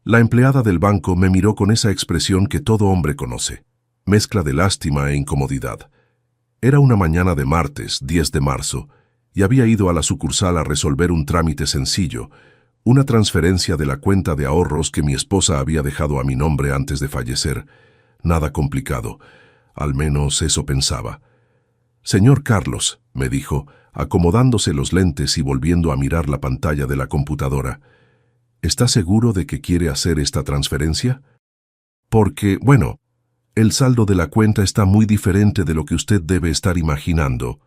La empleada del banco me miró con esa expresión que todo hombre conoce, mezcla de lástima e incomodidad. Era una mañana de martes, 10 de marzo, y había ido a la sucursal a resolver un trámite sencillo, una transferencia de la cuenta de ahorros que mi esposa había dejado a mi nombre antes de fallecer. Nada complicado, al menos eso pensaba. «Señor Carlos», me dijo, acomodándose los lentes y volviendo a mirar la pantalla de la computadora, «¿está seguro de que quiere hacer esta transferencia? Porque, bueno, el saldo de la cuenta está muy diferente de lo que usted debe estar imaginando».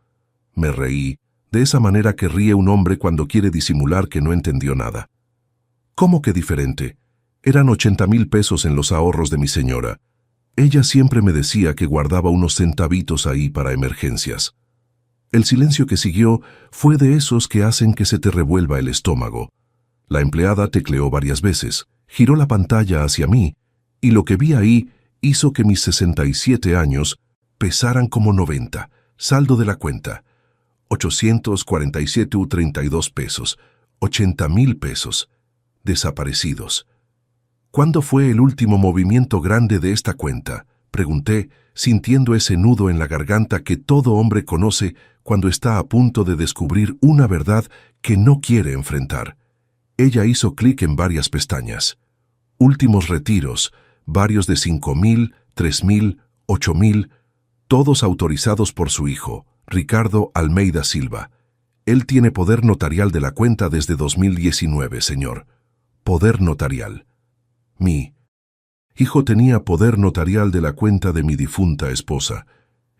Me reí, de esa manera que ríe un hombre cuando quiere disimular que no entendió nada. «¿Cómo que diferente? Eran 80,000 pesos en los ahorros de mi señora. Ella siempre me decía que guardaba unos centavitos ahí para emergencias». El silencio que siguió fue de esos que hacen que se te revuelva el estómago. La empleada tecleó varias veces, giró la pantalla hacia mí, y lo que vi ahí hizo que mis 67 años pesaran como 90. Saldo de la cuenta: 847,32 pesos, 80,000 pesos, desaparecidos. «¿Cuándo fue el último movimiento grande de esta cuenta?», pregunté, sintiendo ese nudo en la garganta que todo hombre conoce cuando está a punto de descubrir una verdad que no quiere enfrentar. Ella hizo clic en varias pestañas. Últimos retiros, varios de 5,000, 3,000, 8,000, todos autorizados por su hijo, Ricardo Almeida Silva. Él tiene poder notarial de la cuenta desde 2019, señor. Poder notarial. Mi hijo tenía poder notarial de la cuenta de mi difunta esposa,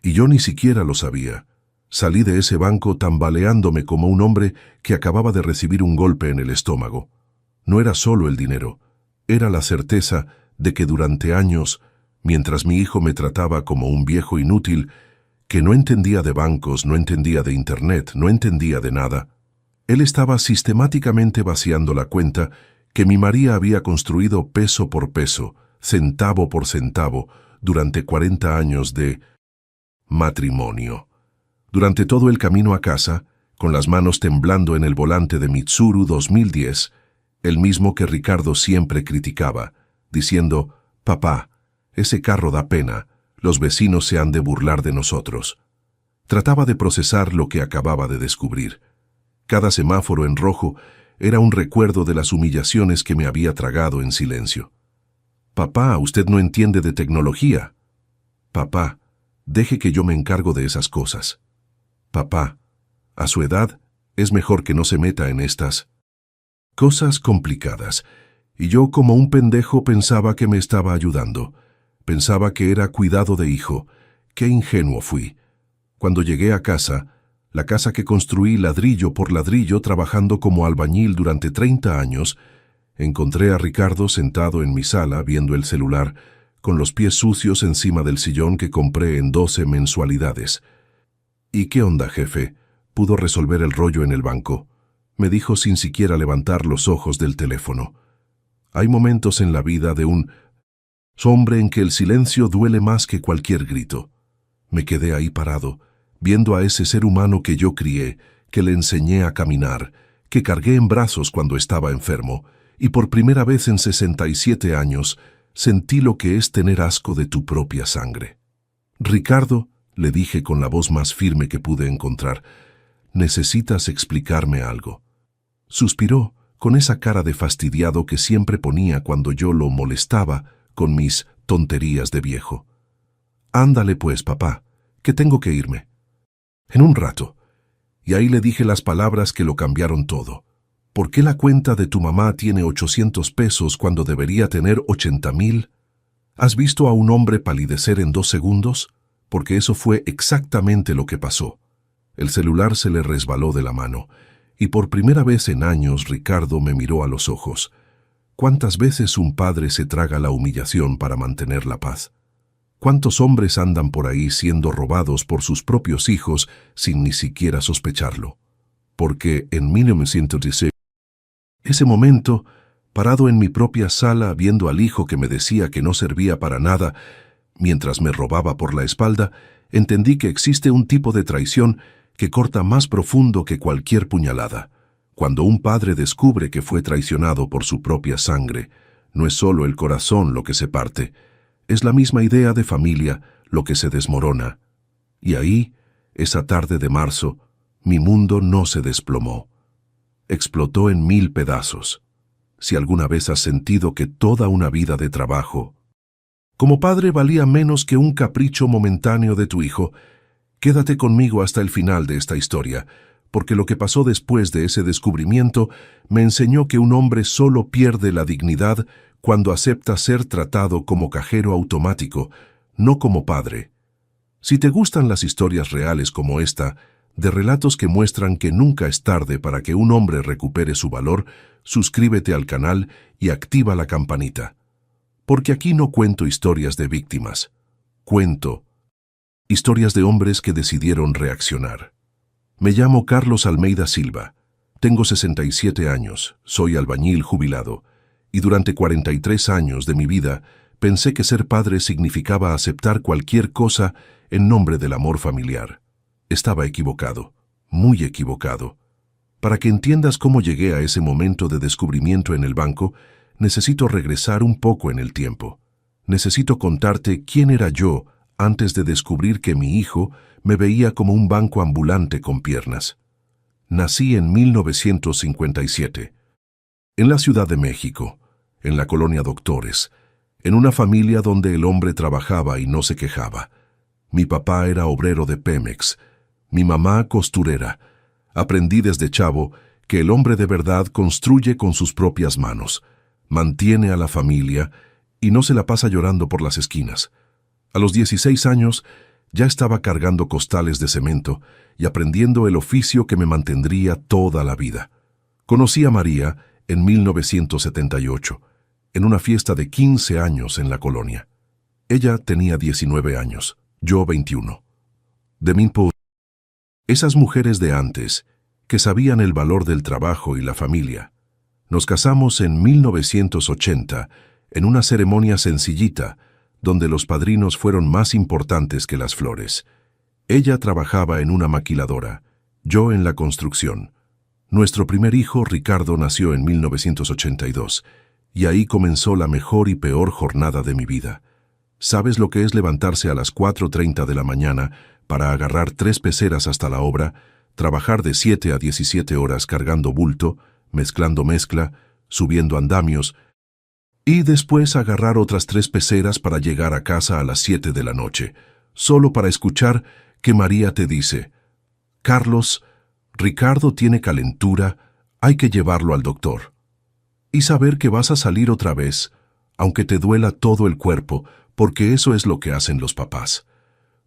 y yo ni siquiera lo sabía. Salí de ese banco tambaleándome como un hombre que acababa de recibir un golpe en el estómago. No era solo el dinero, era la certeza de que durante años, mientras mi hijo me trataba como un viejo inútil, que no entendía de bancos, no entendía de internet, no entendía de nada, él estaba sistemáticamente vaciando la cuenta que mi María había construido peso por peso, centavo por centavo, durante 40 años de matrimonio. Durante todo el camino a casa, con las manos temblando en el volante de Mitsuru 2010, el mismo que Ricardo siempre criticaba, diciendo: «Papá, ese carro da pena, los vecinos se han de burlar de nosotros». Trataba de procesar lo que acababa de descubrir. Cada semáforo en rojo era un recuerdo de las humillaciones que me había tragado en silencio. «Papá, usted no entiende de tecnología». «Papá, deje que yo me encargo de esas cosas». «Papá, a su edad es mejor que no se meta en estas cosas complicadas». Y yo, como un pendejo, pensaba que me estaba ayudando. Pensaba que era cuidado de hijo. Qué ingenuo fui. Cuando llegué a casa, la casa que construí ladrillo por ladrillo trabajando como albañil durante 30 años, encontré a Ricardo sentado en mi sala viendo el celular, con los pies sucios encima del sillón que compré en 12 mensualidades. «¿Y qué onda, jefe? ¿Pudo resolver el rollo en el banco?», me dijo sin siquiera levantar los ojos del teléfono. Hay momentos en la vida de un hombre en que el silencio duele más que cualquier grito. Me quedé ahí parado, viendo a ese ser humano que yo crié, que le enseñé a caminar, que cargué en brazos cuando estaba enfermo, y por primera vez en 67 años sentí lo que es tener asco de tu propia sangre. «Ricardo», le dije con la voz más firme que pude encontrar, «necesitas explicarme algo». Suspiró, con esa cara de fastidiado que siempre ponía cuando yo lo molestaba con mis tonterías de viejo. «Ándale pues, papá, que tengo que irme». «En un rato». Y ahí le dije las palabras que lo cambiaron todo. «¿Por qué la cuenta de tu mamá tiene 800 pesos cuando debería tener 80,000? ¿Has visto a un hombre palidecer en 2 segundos? Porque eso fue exactamente lo que pasó». El celular se le resbaló de la mano, y por primera vez en años Ricardo me miró a los ojos. ¿Cuántas veces un padre se traga la humillación para mantener la paz? ¿Cuántos hombres andan por ahí siendo robados por sus propios hijos sin ni siquiera sospecharlo? Porque en 1916, ese momento, parado en mi propia sala viendo al hijo que me decía que no servía para nada, mientras me robaba por la espalda, entendí que existe un tipo de traición que corta más profundo que cualquier puñalada. Cuando un padre descubre que fue traicionado por su propia sangre, no es solo el corazón lo que se parte, es la misma idea de familia lo que se desmorona. Y ahí, esa tarde de marzo, mi mundo no se desplomó. Explotó en 1000 pedazos. Si alguna vez has sentido que toda una vida de trabajo como padre valía menos que un capricho momentáneo de tu hijo, quédate conmigo hasta el final de esta historia, porque lo que pasó después de ese descubrimiento me enseñó que un hombre solo pierde la dignidad cuando acepta ser tratado como cajero automático, no como padre. Si te gustan las historias reales como esta, de relatos que muestran que nunca es tarde para que un hombre recupere su valor, suscríbete al canal y activa la campanita. Porque aquí no cuento historias de víctimas, cuento historias de hombres que decidieron reaccionar. Me llamo Carlos Almeida Silva, tengo 67 años, soy albañil jubilado, y durante 43 años de mi vida pensé que ser padre significaba aceptar cualquier cosa en nombre del amor familiar. Estaba equivocado, muy equivocado. Para que entiendas cómo llegué a ese momento de descubrimiento en el banco, necesito regresar un poco en el tiempo. Necesito contarte quién era yo antes de descubrir que mi hijo me veía como un banco ambulante con piernas. Nací en 1957, en la Ciudad de México, en la colonia Doctores, en una familia donde el hombre trabajaba y no se quejaba. Mi papá era obrero de Pemex, mi mamá costurera. Aprendí desde chavo que el hombre de verdad construye con sus propias manos, mantiene a la familia y no se la pasa llorando por las esquinas. A los 16 años ya estaba cargando costales de cemento y aprendiendo el oficio que me mantendría toda la vida. Conocí a María en 1978, en una fiesta de 15 años en la colonia. Ella tenía 19 años, yo 21. De mi punto, esas mujeres de antes, que sabían el valor del trabajo y la familia. Nos casamos en 1980, en una ceremonia sencillita, donde los padrinos fueron más importantes que las flores. Ella trabajaba en una maquiladora, yo en la construcción. Nuestro primer hijo, Ricardo, nació en 1982, y ahí comenzó la mejor y peor jornada de mi vida. ¿Sabes lo que es levantarse a las 4:30 de la mañana para agarrar 3 peceras hasta la obra, trabajar de 7 a 17 horas cargando bulto, mezclando mezcla, subiendo andamios, y después agarrar otras 3 peceras para llegar a casa a las 7 de la noche, solo para escuchar que María te dice: Carlos, Ricardo tiene calentura, hay que llevarlo al doctor. Y saber que vas a salir otra vez, aunque te duela todo el cuerpo, porque eso es lo que hacen los papás.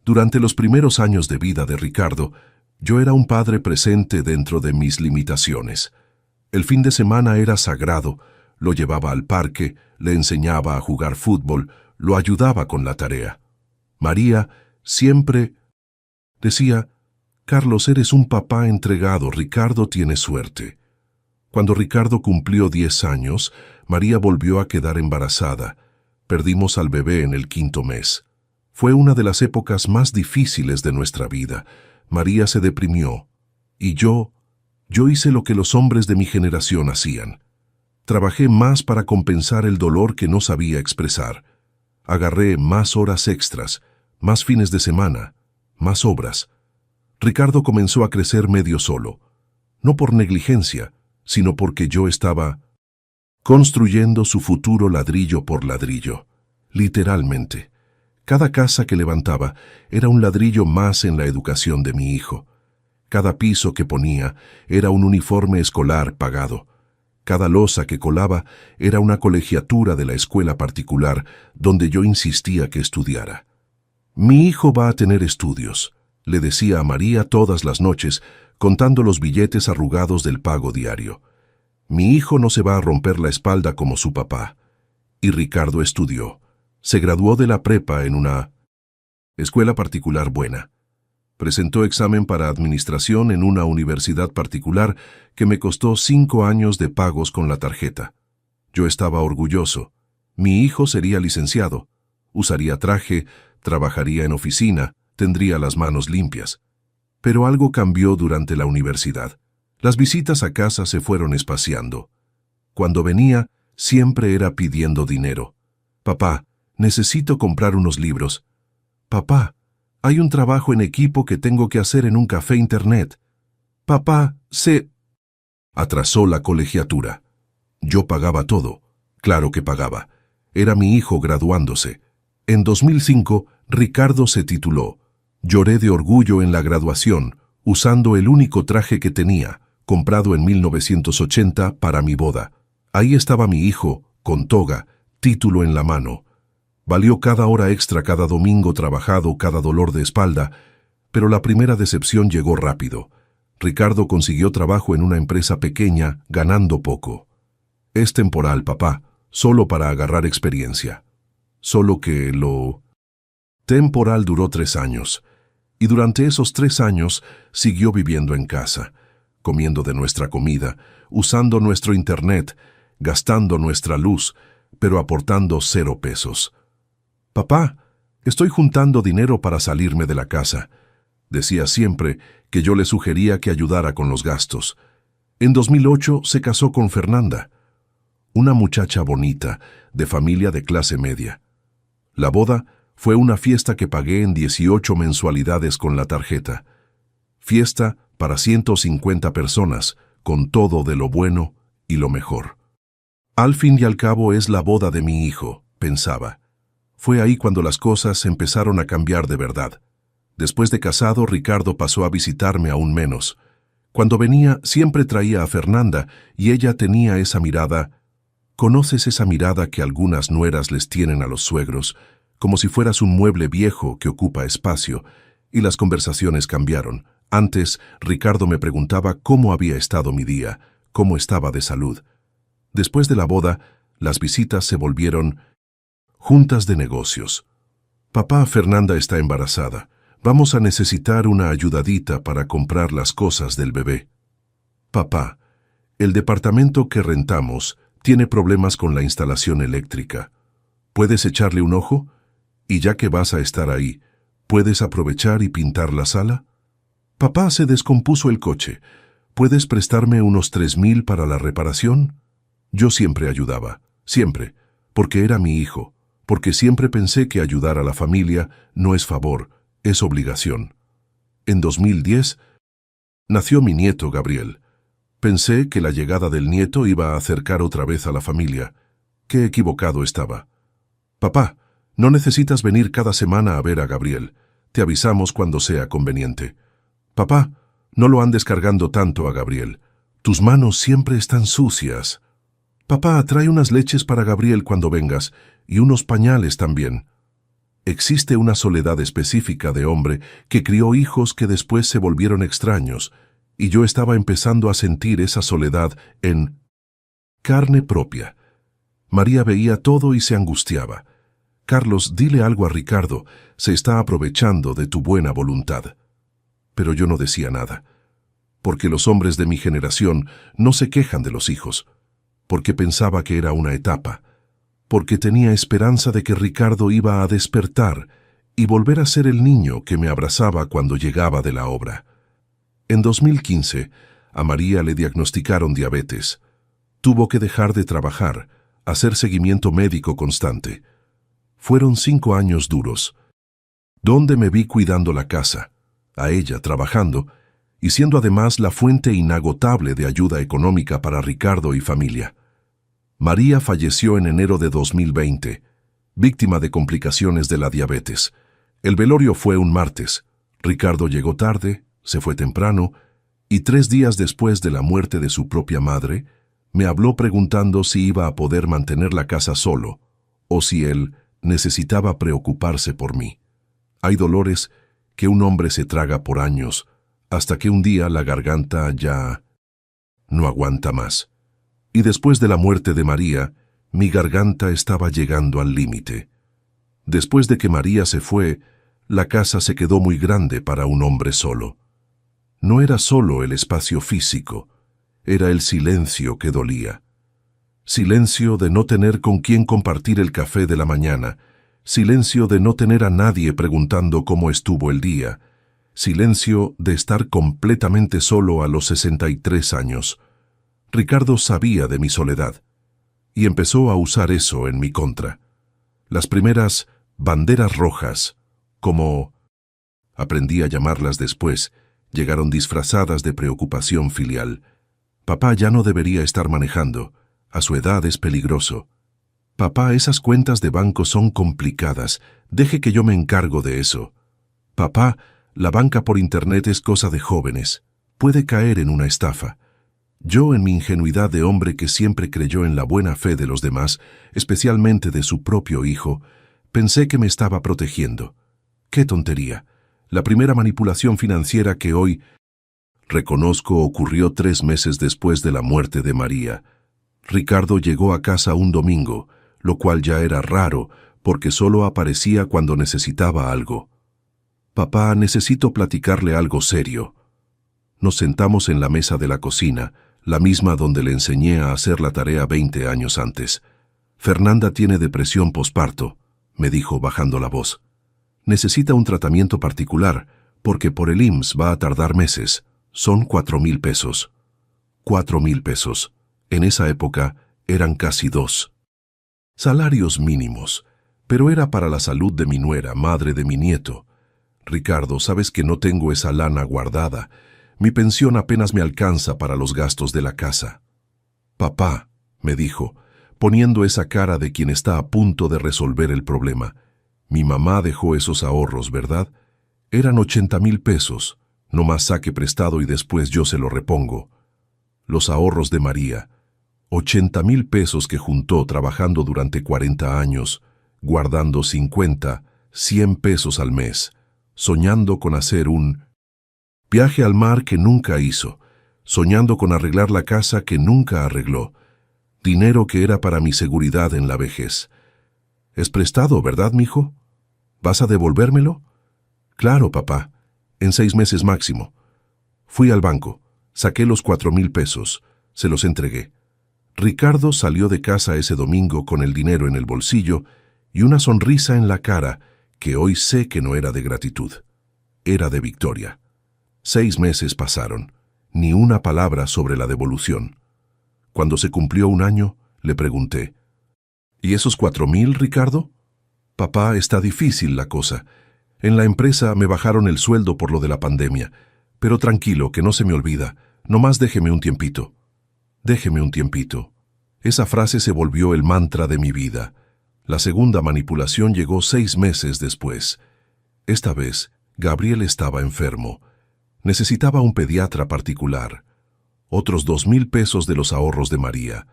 Durante los primeros años de vida de Ricardo, yo era un padre presente dentro de mis limitaciones. El fin de semana era sagrado, lo llevaba al parque, le enseñaba a jugar fútbol, lo ayudaba con la tarea. María siempre decía: Carlos, eres un papá entregado, Ricardo tiene suerte. Cuando Ricardo cumplió 10 años, María volvió a quedar embarazada. Perdimos al bebé en el 5º mes. Fue una de las épocas más difíciles de nuestra vida. María se deprimió, y yo hice lo que los hombres de mi generación hacían. Trabajé más para compensar el dolor que no sabía expresar. Agarré más horas extras, más fines de semana, más obras. Ricardo comenzó a crecer medio solo, no por negligencia, sino porque yo estaba construyendo su futuro ladrillo por ladrillo, literalmente. Cada casa que levantaba era un ladrillo más en la educación de mi hijo. Cada piso que ponía era un uniforme escolar pagado. Cada losa que colaba era una colegiatura de la escuela particular donde yo insistía que estudiara. Mi hijo va a tener estudios, le decía a María todas las noches, contando los billetes arrugados del pago diario. Mi hijo no se va a romper la espalda como su papá. Y Ricardo estudió. Se graduó de la prepa en una escuela particular buena. Presentó examen para administración en una universidad particular que me costó 5 años de pagos con la tarjeta. Yo estaba orgulloso. Mi hijo sería licenciado. Usaría traje, trabajaría en oficina, tendría las manos limpias. Pero algo cambió durante la universidad. Las visitas a casa se fueron espaciando. Cuando venía, Siempre era pidiendo dinero. Papá, necesito comprar unos libros. Papá, hay un trabajo en equipo que tengo que hacer en un café internet. Papá, se atrasó la colegiatura. Yo pagaba todo. Claro que pagaba. Era mi hijo graduándose. En 2005, Ricardo se tituló. Lloré de orgullo en la graduación, usando el único traje que tenía, comprado en 1980 para mi boda. Ahí estaba mi hijo, con toga, título en la mano. Valió cada hora extra, cada domingo trabajado, cada dolor de espalda, pero la primera decepción llegó rápido. Ricardo consiguió trabajo en una empresa pequeña, ganando poco. Es temporal, papá, solo para agarrar experiencia. Solo que lo temporal duró 3 años, y durante esos 3 años siguió viviendo en casa, comiendo de nuestra comida, usando nuestro internet, gastando nuestra luz, pero aportando 0 pesos. Papá, estoy juntando dinero para salirme de la casa. Decía siempre que yo le sugería que ayudara con los gastos. En 2008 se casó con Fernanda, una muchacha bonita, de familia de clase media. La boda fue una fiesta que pagué en 18 mensualidades con la tarjeta. Fiesta para 150 personas, con todo de lo bueno y lo mejor. Al fin y al cabo es la boda de mi hijo, pensaba. Fue ahí cuando las cosas empezaron a cambiar de verdad. Después de casado, Ricardo pasó a visitarme aún menos. Cuando venía, siempre traía a Fernanda, y ella tenía esa mirada. ¿Conoces esa mirada que algunas nueras les tienen a los suegros, como si fueras un mueble viejo que ocupa espacio? Y las conversaciones cambiaron. Antes, Ricardo me preguntaba cómo había estado mi día, cómo estaba de salud. Después de la boda, las visitas se volvieron juntas de negocios. Papá, Fernanda está embarazada. Vamos a necesitar una ayudadita para comprar las cosas del bebé. Papá, el departamento que rentamos tiene problemas con la instalación eléctrica. ¿Puedes echarle un ojo? Y ya que vas a estar ahí, ¿puedes aprovechar y pintar la sala? Papá, se descompuso el coche. ¿Puedes prestarme unos 3,000 para la reparación? Yo siempre ayudaba, siempre, porque era mi hijo, porque siempre pensé que ayudar a la familia no es favor, es obligación. En 2010 nació mi nieto Gabriel. Pensé que la llegada del nieto iba a acercar otra vez a la familia. Qué equivocado estaba. Papá, no necesitas venir cada semana a ver a Gabriel. Te avisamos cuando sea conveniente. Papá, no lo andes cargando tanto a Gabriel. Tus manos siempre están sucias. Papá, trae unas leches para Gabriel cuando vengas, y unos pañales también. Existe una soledad específica de hombre que crió hijos que después se volvieron extraños, y yo estaba empezando a sentir esa soledad en carne propia. María veía todo y se angustiaba. Carlos, dile algo a Ricardo, se está aprovechando de tu buena voluntad. Pero yo no decía nada, porque los hombres de mi generación no se quejan de los hijos, porque pensaba que era una etapa, porque tenía esperanza de que Ricardo iba a despertar y volver a ser el niño que me abrazaba cuando llegaba de la obra. En 2015, a María le diagnosticaron diabetes. Tuvo que dejar de trabajar, hacer seguimiento médico constante. Fueron 5 años duros, donde me vi cuidando la casa, a ella trabajando, y siendo además la fuente inagotable de ayuda económica para Ricardo y familia. María falleció en enero de 2020, víctima de complicaciones de la diabetes. El velorio fue un martes. Ricardo llegó tarde, se fue temprano, y 3 días después de la muerte de su propia madre, me habló preguntando si iba a poder mantener la casa solo, o si él necesitaba preocuparse por mí. Hay dolores que un hombre se traga por años, hasta que un día la garganta ya no aguanta más. Y después de la muerte de María, mi garganta estaba llegando al límite. Después de que María se fue, la casa se quedó muy grande para un hombre solo. No era solo el espacio físico, era el silencio que dolía. Silencio de no tener con quién compartir el café de la mañana, silencio de no tener a nadie preguntando cómo estuvo el día, silencio de estar completamente solo a los 63 años. Ricardo sabía de mi soledad. Y empezó a usar eso en mi contra. Las primeras banderas rojas, como aprendí a llamarlas después, llegaron disfrazadas de preocupación filial. Papá ya no debería estar manejando. A su edad es peligroso. Papá, esas cuentas de banco son complicadas. Deje que yo me encargo de eso. Papá, la banca por internet es cosa de jóvenes. Puede caer en una estafa. Yo, en mi ingenuidad de hombre que siempre creyó en la buena fe de los demás, especialmente de su propio hijo, pensé que me estaba protegiendo. ¡Qué tontería! La primera manipulación financiera que hoy reconozco ocurrió 3 meses después de la muerte de María. Ricardo llegó a casa un domingo, lo cual ya era raro, porque solo aparecía cuando necesitaba algo. Papá, necesito platicarle algo serio. Nos sentamos en la mesa de la cocina, la misma donde le enseñé a hacer la tarea 20 años antes. Fernanda tiene depresión posparto, me dijo bajando la voz. Necesita un tratamiento particular, porque por el IMSS va a tardar meses. Son 4,000 pesos. 4,000 pesos. En esa época eran casi 2 salarios mínimos, pero era para la salud de mi nuera, madre de mi nieto. Ricardo, sabes que no tengo esa lana guardada. Mi pensión apenas me alcanza para los gastos de la casa. Papá, me dijo, poniendo esa cara de quien está a punto de resolver el problema. Mi mamá dejó esos ahorros, ¿verdad? Eran 80,000 pesos. No más saque prestado y después yo se lo repongo. Los ahorros de María. 80,000 pesos que juntó trabajando durante 40 años, guardando 50, 100 pesos al mes, soñando con hacer un viaje al mar que nunca hizo, soñando con arreglar la casa que nunca arregló, dinero que era para mi seguridad en la vejez. Es prestado, ¿verdad, mijo? ¿Vas a devolvérmelo? Claro, papá, en 6 meses máximo. Fui al banco, saqué los 4,000 pesos, se los entregué. Ricardo salió de casa ese domingo con el dinero en el bolsillo y una sonrisa en la cara que hoy sé que no era de gratitud, era de victoria. 6 meses pasaron, ni una palabra sobre la devolución. Cuando se cumplió 1 año, le pregunté, ¿y esos 4,000, Ricardo? Papá, está difícil la cosa. En la empresa me bajaron el sueldo por lo de la pandemia, pero tranquilo, que no se me olvida, nomás déjeme un tiempito. Déjeme un tiempito. Esa frase se volvió el mantra de mi vida. La segunda manipulación llegó 6 meses después. Esta vez, Gabriel estaba enfermo. Necesitaba un pediatra particular. Otros 2,000 pesos de los ahorros de María.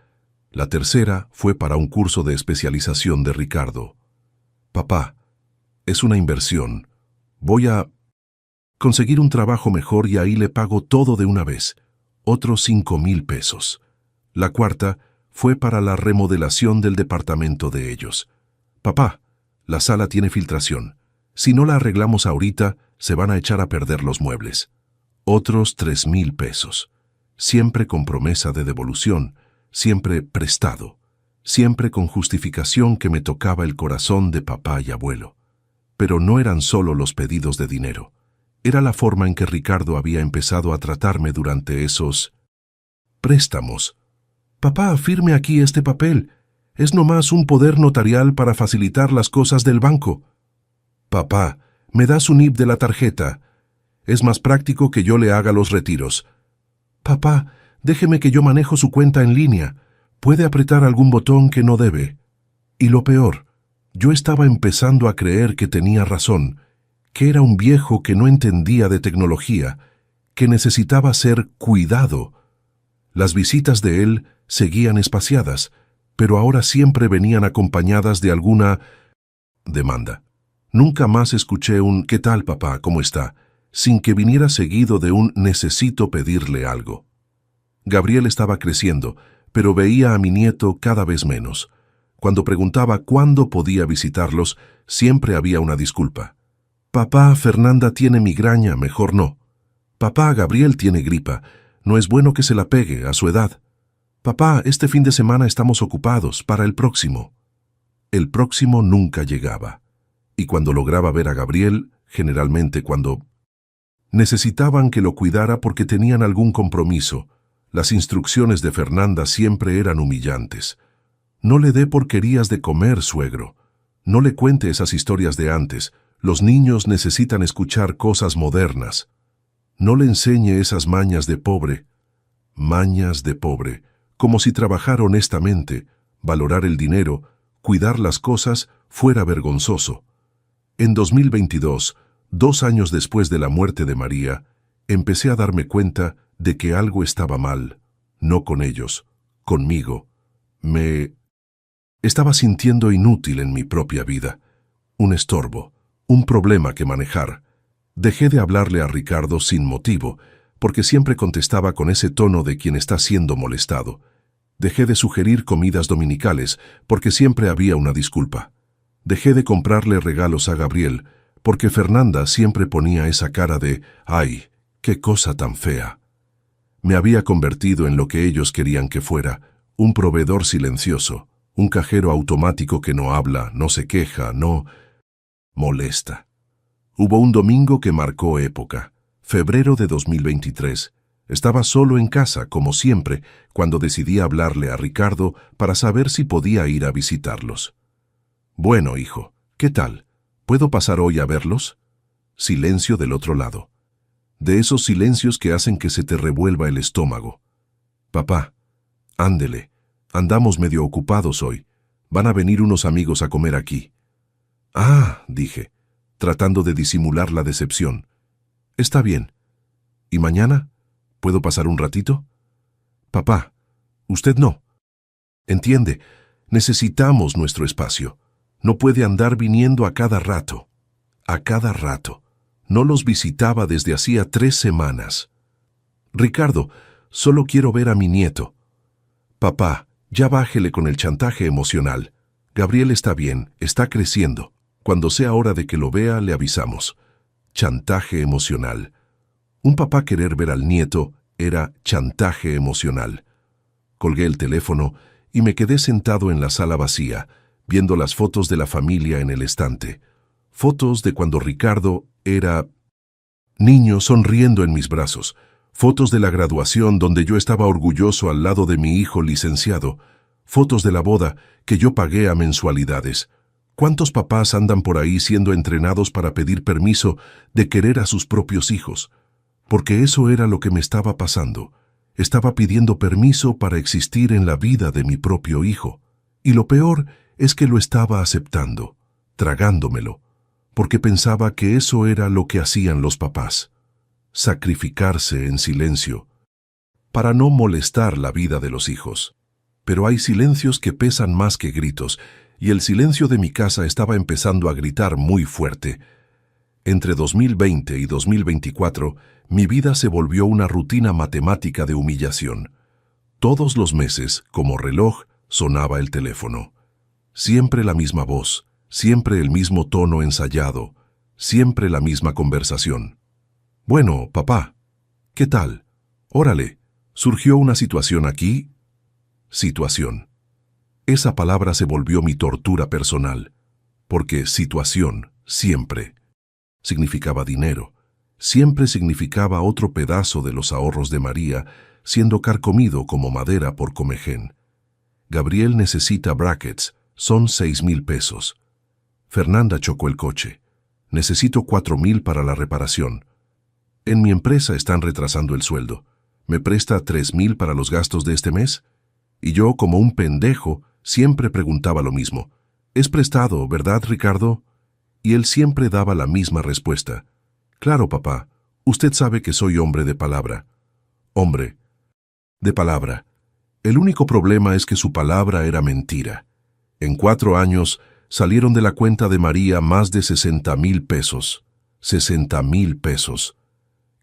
La tercera fue para un curso de especialización de Ricardo. Papá, es una inversión. Voy a conseguir un trabajo mejor y ahí le pago todo de una vez. Otros 5,000 pesos. La cuarta fue para la remodelación del departamento de ellos. Papá, la sala tiene filtración. Si no la arreglamos ahorita, se van a echar a perder los muebles. Otros 3,000 pesos. Siempre con promesa de devolución, siempre prestado, siempre con justificación que me tocaba el corazón de papá y abuelo. Pero no eran solo los pedidos de dinero. Era la forma en que Ricardo había empezado a tratarme durante esos préstamos. Papá, firme aquí este papel. Es nomás un poder notarial para facilitar las cosas del banco. Papá, me da su NIP de la tarjeta. Es más práctico que yo le haga los retiros. Papá, déjeme que yo manejo su cuenta en línea. Puede apretar algún botón que no debe. Y lo peor, yo estaba empezando a creer que tenía razón, que era un viejo que no entendía de tecnología, que necesitaba ser cuidado. Las visitas de él seguían espaciadas, pero ahora siempre venían acompañadas de alguna demanda. Nunca más escuché un «¿Qué tal, papá? ¿Cómo está?», sin que viniera seguido de un «necesito pedirle algo». Gabriel estaba creciendo, pero veía a mi nieto cada vez menos. Cuando preguntaba cuándo podía visitarlos, siempre había una disculpa. «Papá, Fernanda tiene migraña, mejor no». «Papá, Gabriel tiene gripa, no es bueno que se la pegue a su edad». «Papá, este fin de semana estamos ocupados, para el próximo». El próximo nunca llegaba. Y cuando lograba ver a Gabriel, generalmente cuando necesitaban que lo cuidara porque tenían algún compromiso, las instrucciones de Fernanda siempre eran humillantes. No le dé porquerías de comer, suegro. No le cuente esas historias de antes. Los niños necesitan escuchar cosas modernas. No le enseñe esas mañas de pobre. Mañas de pobre, como si trabajar honestamente, valorar el dinero, cuidar las cosas, fuera vergonzoso. En 2022, 2 años después de la muerte de María, empecé a darme cuenta de que algo estaba mal. No con ellos, conmigo. Me estaba sintiendo inútil en mi propia vida. Un estorbo, un problema que manejar. Dejé de hablarle a Ricardo sin motivo, porque siempre contestaba con ese tono de quien está siendo molestado. Dejé de sugerir comidas dominicales, porque siempre había una disculpa. Dejé de comprarle regalos a Gabriel, porque Fernanda siempre ponía esa cara de «¡Ay, qué cosa tan fea!». Me había convertido en lo que ellos querían que fuera, un proveedor silencioso, un cajero automático que no habla, no se queja, no molesta. Hubo un domingo que marcó época, febrero de 2023. Estaba solo en casa, como siempre, cuando decidí hablarle a Ricardo para saber si podía ir a visitarlos. «Bueno, hijo, ¿qué tal? ¿Puedo pasar hoy a verlos?». Silencio del otro lado. De esos silencios que hacen que se te revuelva el estómago. «Papá, ándele, andamos medio ocupados hoy. Van a venir unos amigos a comer aquí». «Ah», dije, tratando de disimular la decepción. «Está bien. ¿Y mañana? ¿Puedo pasar un ratito?». «Papá, usted no. Entiende, necesitamos nuestro espacio. No puede andar viniendo a cada rato». A cada rato. No los visitaba desde hacía 3 semanas. «Ricardo, solo quiero ver a mi nieto». «Papá, ya bájele con el chantaje emocional. Gabriel está bien, está creciendo. Cuando sea hora de que lo vea, le avisamos». Chantaje emocional. Un papá querer ver al nieto era chantaje emocional. Colgué el teléfono y me quedé sentado en la sala vacía, viendo las fotos de la familia en el estante. Fotos de cuando Ricardo era niño sonriendo en mis brazos. Fotos de la graduación donde yo estaba orgulloso al lado de mi hijo licenciado. Fotos de la boda que yo pagué a mensualidades. ¿Cuántos papás andan por ahí siendo entrenados para pedir permiso de querer a sus propios hijos? Porque eso era lo que me estaba pasando. Estaba pidiendo permiso para existir en la vida de mi propio hijo. Y lo peor es que lo estaba aceptando, tragándomelo, porque pensaba que eso era lo que hacían los papás. Sacrificarse en silencio, para no molestar la vida de los hijos. Pero hay silencios que pesan más que gritos, y el silencio de mi casa estaba empezando a gritar muy fuerte. Entre 2020 y 2024, mi vida se volvió una rutina matemática de humillación. Todos los meses, como reloj, sonaba el teléfono. Siempre la misma voz, siempre el mismo tono ensayado, siempre la misma conversación. «Bueno, papá, ¿qué tal? Órale, ¿surgió una situación aquí?». Situación. Esa palabra se volvió mi tortura personal, porque situación, siempre, significaba dinero, siempre significaba otro pedazo de los ahorros de María, siendo carcomido como madera por Comején. Gabriel necesita brackets, son 6,000 pesos. Fernanda chocó el coche. Necesito 4,000 para la reparación. En mi empresa están retrasando el sueldo. ¿Me presta 3,000 para los gastos de este mes? Y yo, como un pendejo, siempre preguntaba lo mismo. «¿Es prestado, verdad, Ricardo?». Y él siempre daba la misma respuesta. «Claro, papá, usted sabe que soy hombre de palabra». Hombre de palabra. El único problema es que su palabra era mentira. En 4 años salieron de la cuenta de María más de 60,000 pesos. 60,000 pesos.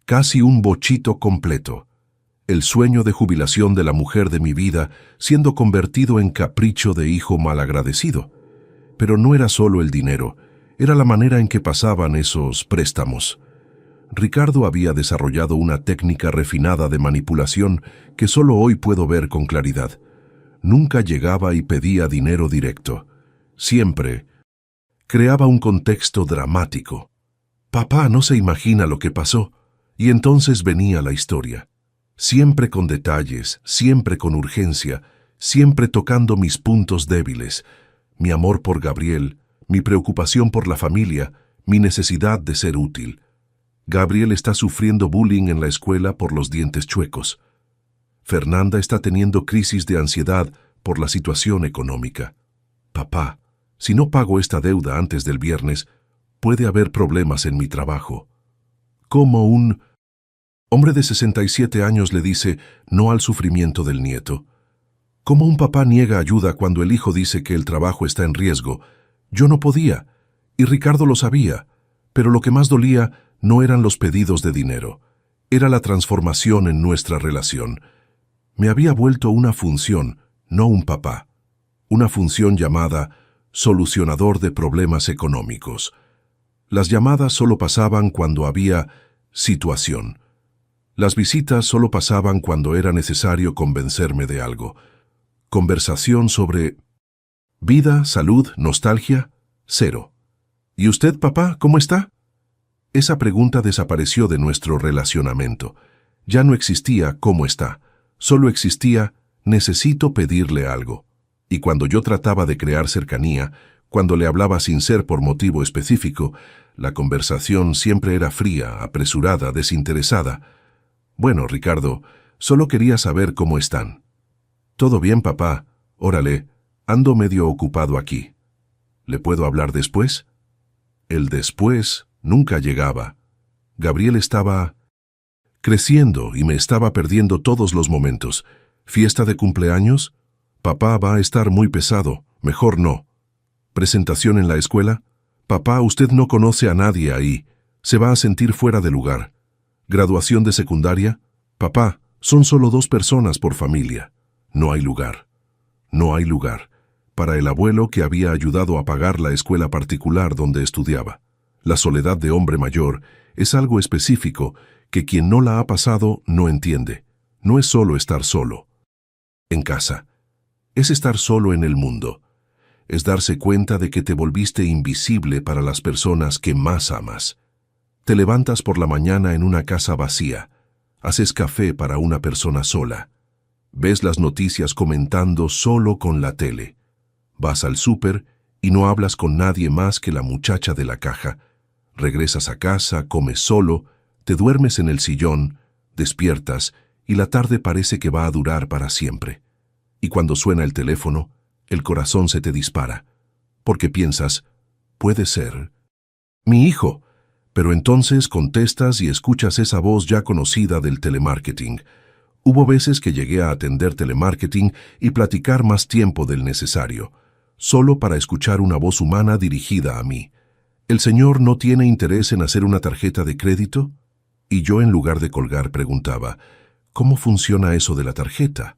Casi un bochito completo. El sueño de jubilación de la mujer de mi vida siendo convertido en capricho de hijo malagradecido. Pero no era solo el dinero, era la manera en que pasaban esos préstamos. Ricardo había desarrollado una técnica refinada de manipulación que solo hoy puedo ver con claridad. Nunca llegaba y pedía dinero directo. Siempre creaba un contexto dramático. Papá no se imagina lo que pasó, y entonces venía la historia. Siempre con detalles, siempre con urgencia, siempre tocando mis puntos débiles, mi amor por Gabriel, mi preocupación por la familia, mi necesidad de ser útil. Gabriel está sufriendo bullying en la escuela por los dientes chuecos. Fernanda está teniendo crisis de ansiedad por la situación económica. Papá, si no pago esta deuda antes del viernes, puede haber problemas en mi trabajo. ¿Cómo un hombre de 67 años le dice no al sufrimiento del nieto? ¿Cómo un papá niega ayuda cuando el hijo dice que el trabajo está en riesgo? Yo no podía, y Ricardo lo sabía, pero lo que más dolía no eran los pedidos de dinero, era la transformación en nuestra relación. Me había vuelto una función, no un papá, una función llamada solucionador de problemas económicos. Las llamadas solo pasaban cuando había situación. Las visitas solo pasaban cuando era necesario convencerme de algo. Conversación sobre vida, salud, nostalgia, cero. ¿Y usted, papá, cómo está? Esa pregunta desapareció de nuestro relacionamiento. Ya no existía cómo está, solo existía necesito pedirle algo. Y cuando yo trataba de crear cercanía, cuando le hablaba sin ser por motivo específico, la conversación siempre era fría, apresurada, desinteresada. Bueno, Ricardo, solo quería saber cómo están. Todo bien, papá. Órale, ando medio ocupado aquí. ¿Le puedo hablar después? El después nunca llegaba. Gabriel estaba creciendo y me estaba perdiendo todos los momentos. ¿Fiesta de cumpleaños? Papá va a estar muy pesado, mejor no. ¿Presentación en la escuela? Papá, usted no conoce a nadie ahí. Se va a sentir fuera de lugar. ¿Graduación de secundaria? Papá, son solo 2 personas por familia. No hay lugar. No hay lugar. Para el abuelo que había ayudado a pagar la escuela particular donde estudiaba. La soledad de hombre mayor es algo específico que quien no la ha pasado no entiende. No es solo estar solo en casa. Es estar solo en el mundo. Es darse cuenta de que te volviste invisible para las personas que más amas. Te levantas por la mañana en una casa vacía. Haces café para una persona sola. Ves las noticias comentando solo con la tele. Vas al súper y no hablas con nadie más que la muchacha de la caja. Regresas a casa, comes solo, te duermes en el sillón, despiertas y la tarde parece que va a durar para siempre. Y cuando suena el teléfono, el corazón se te dispara, porque piensas, puede ser mi hijo, pero entonces contestas y escuchas esa voz ya conocida del telemarketing. Hubo veces que llegué a atender telemarketing y platicar más tiempo del necesario, solo para escuchar una voz humana dirigida a mí. ¿El señor no tiene interés en hacer una tarjeta de crédito? Y yo en lugar de colgar preguntaba, ¿cómo funciona eso de la tarjeta?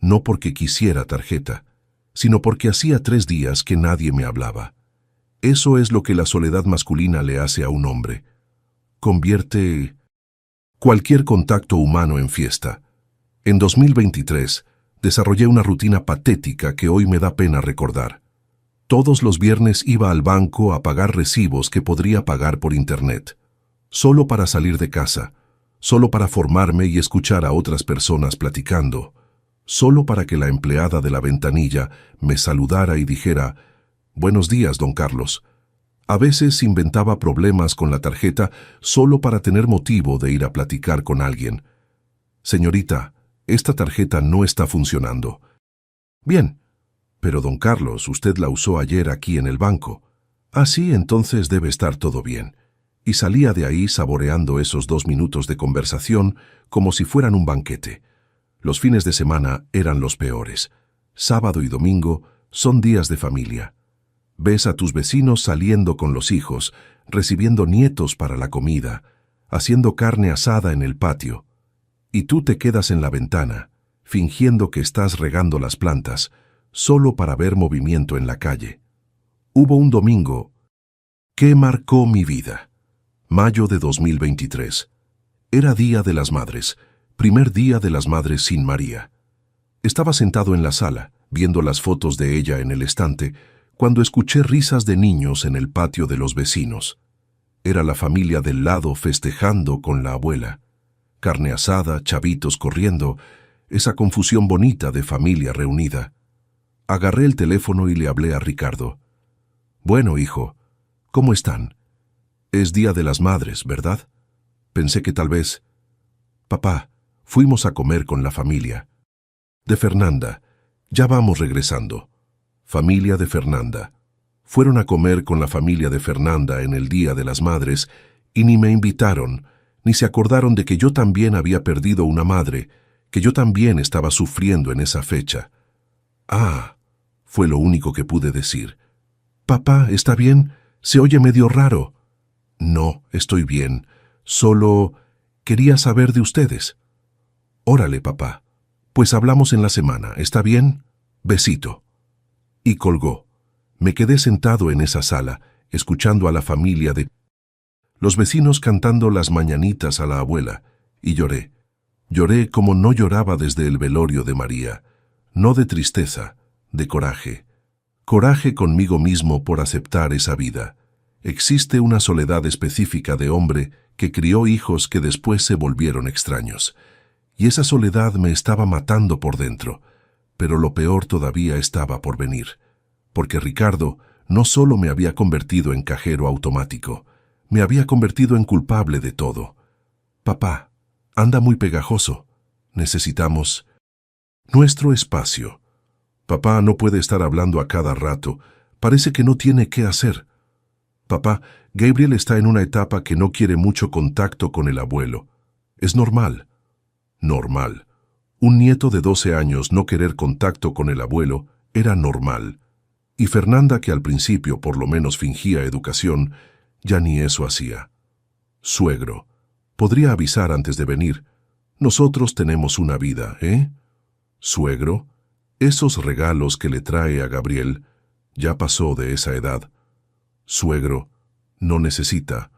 No porque quisiera tarjeta, sino porque hacía 3 días que nadie me hablaba. Eso es lo que la soledad masculina le hace a un hombre. Convierte cualquier contacto humano en fiesta. En 2023, desarrollé una rutina patética que hoy me da pena recordar. Todos los viernes iba al banco a pagar recibos que podría pagar por internet. Solo para salir de casa, solo para formarme y escuchar a otras personas platicando. Solo para que la empleada de la ventanilla me saludara y dijera, «Buenos días, don Carlos». A veces inventaba problemas con la tarjeta solo para tener motivo de ir a platicar con alguien. «Señorita, esta tarjeta no está funcionando». «Bien, pero don Carlos, usted la usó ayer aquí en el banco». «Ah, sí, entonces debe estar todo bien». Y salía de ahí saboreando esos 2 minutos de conversación como si fueran un banquete. Los fines de semana eran los peores. Sábado y domingo son días de familia. Ves a tus vecinos saliendo con los hijos, recibiendo nietos para la comida, haciendo carne asada en el patio. Y tú te quedas en la ventana, fingiendo que estás regando las plantas, solo para ver movimiento en la calle. Hubo un domingo que marcó mi vida. Mayo de 2023. Era Día de las Madres. Primer día de las madres sin María. Estaba sentado en la sala, viendo las fotos de ella en el estante, cuando escuché risas de niños en el patio de los vecinos. Era la familia del lado festejando con la abuela. Carne asada, chavitos corriendo. esa confusión bonita de familia reunida. Agarré el teléfono y le hablé a Ricardo. «Bueno, hijo, ¿cómo están? Es Día de las Madres, ¿verdad? Pensé que tal vez...» «Papá, fuimos a comer con la familia. De Fernanda. Ya vamos regresando. Familia de Fernanda. Fueron a comer con la familia de Fernanda en el Día de las Madres y ni me invitaron, ni se acordaron de que yo también había perdido una madre, que yo también estaba sufriendo en esa fecha». «Ah», fue lo único que pude decir. «Papá, ¿está bien? Se oye medio raro». «No, estoy bien. Solo quería saber de ustedes». «Órale, papá. Pues hablamos en la semana, ¿está bien? Besito». Y colgó. Me quedé sentado en esa sala, escuchando a la familia de los vecinos cantando las mañanitas a la abuela, y lloré. Lloré como no lloraba desde el velorio de María, no de tristeza, de coraje. Coraje conmigo mismo por aceptar esa vida. Existe una soledad específica de hombre que crió hijos que después se volvieron extraños. Y esa soledad me estaba matando por dentro, pero lo peor todavía estaba por venir. Porque Ricardo no solo me había convertido en cajero automático, me había convertido en culpable de todo. «Papá, anda muy pegajoso. Necesitamos nuestro espacio. Papá no puede estar hablando a cada rato. Parece que no tiene qué hacer. Papá, Gabriel está en una etapa que no quiere mucho contacto con el abuelo. Es normal». Normal. Un nieto de 12 años no querer contacto con el abuelo era normal. Y Fernanda, que al principio por lo menos fingía educación, ya ni eso hacía. «Suegro, podría avisar antes de venir. Nosotros tenemos una vida, ¿eh? Suegro, esos regalos que le trae a Gabriel, ya pasó de esa edad. Suegro, no necesita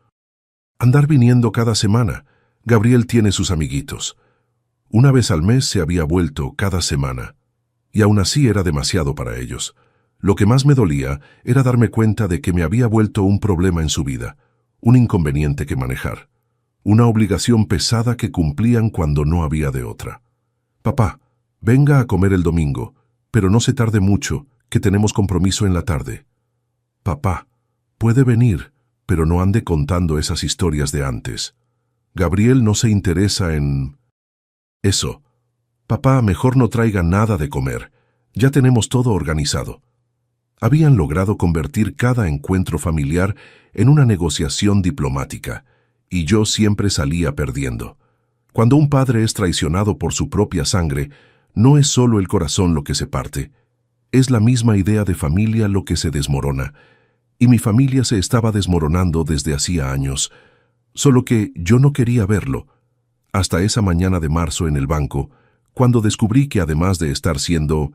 andar viniendo cada semana. Gabriel tiene sus amiguitos. Una vez al mes se había vuelto cada semana. Y aún así era demasiado para ellos. Lo que más me dolía era darme cuenta de que me había vuelto un problema en su vida, un inconveniente que manejar, una obligación pesada que cumplían cuando no había de otra. «Papá, venga a comer el domingo, pero no se tarde mucho, que tenemos compromiso en la tarde». «Papá, puede venir, pero no ande contando esas historias de antes. Gabriel no se interesa en eso. Papá, mejor no traiga nada de comer. Ya tenemos todo organizado». Habían logrado convertir cada encuentro familiar en una negociación diplomática, y yo siempre salía perdiendo. Cuando un padre es traicionado por su propia sangre, no es solo el corazón lo que se parte, es la misma idea de familia lo que se desmorona, y mi familia se estaba desmoronando desde hacía años, solo que yo no quería verlo, hasta esa mañana de marzo en el banco, cuando descubrí que además de estar siendo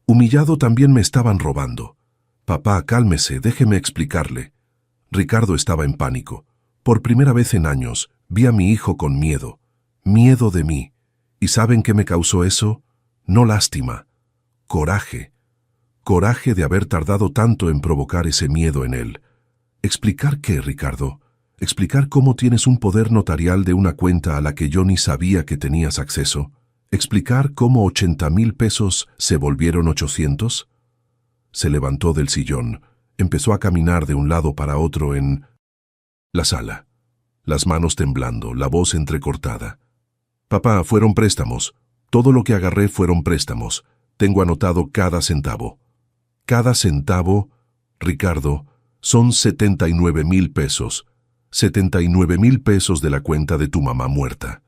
humillado también me estaban robando. «Papá, cálmese, déjeme explicarle». Ricardo estaba en pánico. Por primera vez en años, vi a mi hijo con miedo. Miedo de mí. ¿Y saben qué me causó eso? No lástima. Coraje. Coraje de haber tardado tanto en provocar ese miedo en él. ¿Explicar qué, Ricardo? ¿Explicar cómo tienes un poder notarial de una cuenta a la que yo ni sabía que tenías acceso? ¿Explicar cómo 80,000 pesos se volvieron 800? Se levantó del sillón, empezó a caminar de un lado para otro en la sala, las manos temblando, la voz entrecortada. «Papá, fueron préstamos. Todo lo que agarré fueron préstamos. Tengo anotado cada centavo». «Cada centavo, Ricardo, son 79,000 pesos. 79,000 pesos de la cuenta de tu mamá muerta».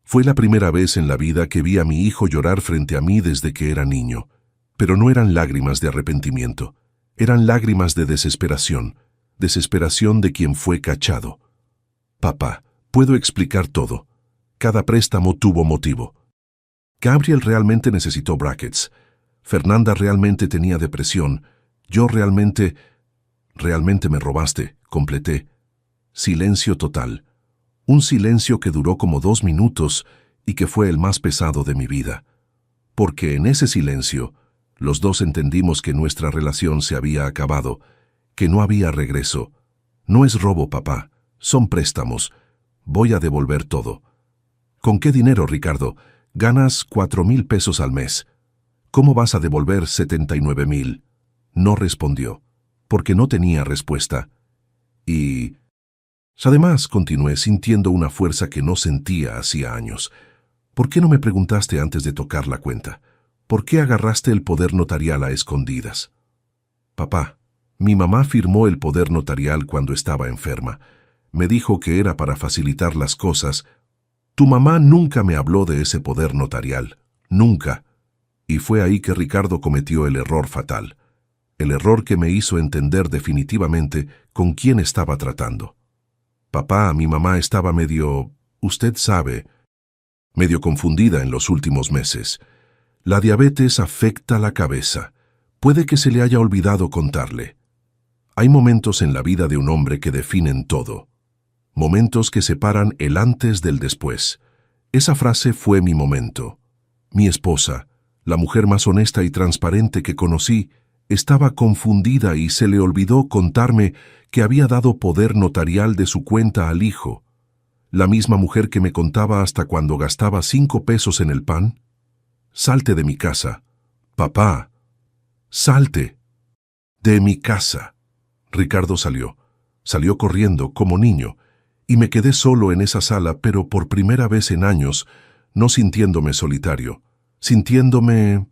Fue la primera vez en la vida que vi a mi hijo llorar frente a mí desde que era niño, pero no eran lágrimas de arrepentimiento, eran lágrimas de desesperación, desesperación de quien fue cachado. «Papá, puedo explicar todo. Cada préstamo tuvo motivo. Gabriel realmente necesitó brackets. Fernanda realmente tenía depresión. Yo realmente me robaste», completé. Silencio total. Un silencio que duró como 2 minutos y que fue el más pesado de mi vida. Porque en ese silencio, los dos entendimos que nuestra relación se había acabado, que no había regreso. «No es robo, papá. Son préstamos. Voy a devolver todo». «¿Con qué dinero, Ricardo? Ganas 4,000 pesos al mes. ¿Cómo vas a devolver 79,000? No respondió, porque no tenía respuesta. Y además continué sintiendo una fuerza que no sentía hacía años. ¿Por qué no me preguntaste antes de tocar la cuenta? ¿Por qué agarraste el poder notarial a escondidas? Papá, mi mamá firmó el poder notarial cuando estaba enferma. Me dijo que era para facilitar las cosas. Tu mamá nunca me habló de ese poder notarial. Nunca. Y fue ahí que Ricardo cometió el error fatal. El error que me hizo entender definitivamente con quién estaba tratando. Papá, mi mamá estaba usted sabe, medio confundida en los últimos meses. La diabetes afecta la cabeza. Puede que se le haya olvidado contarle. Hay momentos en la vida de un hombre que definen todo. Momentos que separan el antes del después. Esa frase fue mi momento. Mi esposa, la mujer más honesta y transparente que conocí, estaba confundida y se le olvidó contarme que había dado poder notarial de su cuenta al hijo. La misma mujer que me contaba hasta cuando gastaba 5 pesos en el pan. Salte de mi casa. Papá, salte de mi casa. Ricardo salió. Salió corriendo como niño, y me quedé solo en esa sala, pero por primera vez en años, no sintiéndome solitario, sintiéndome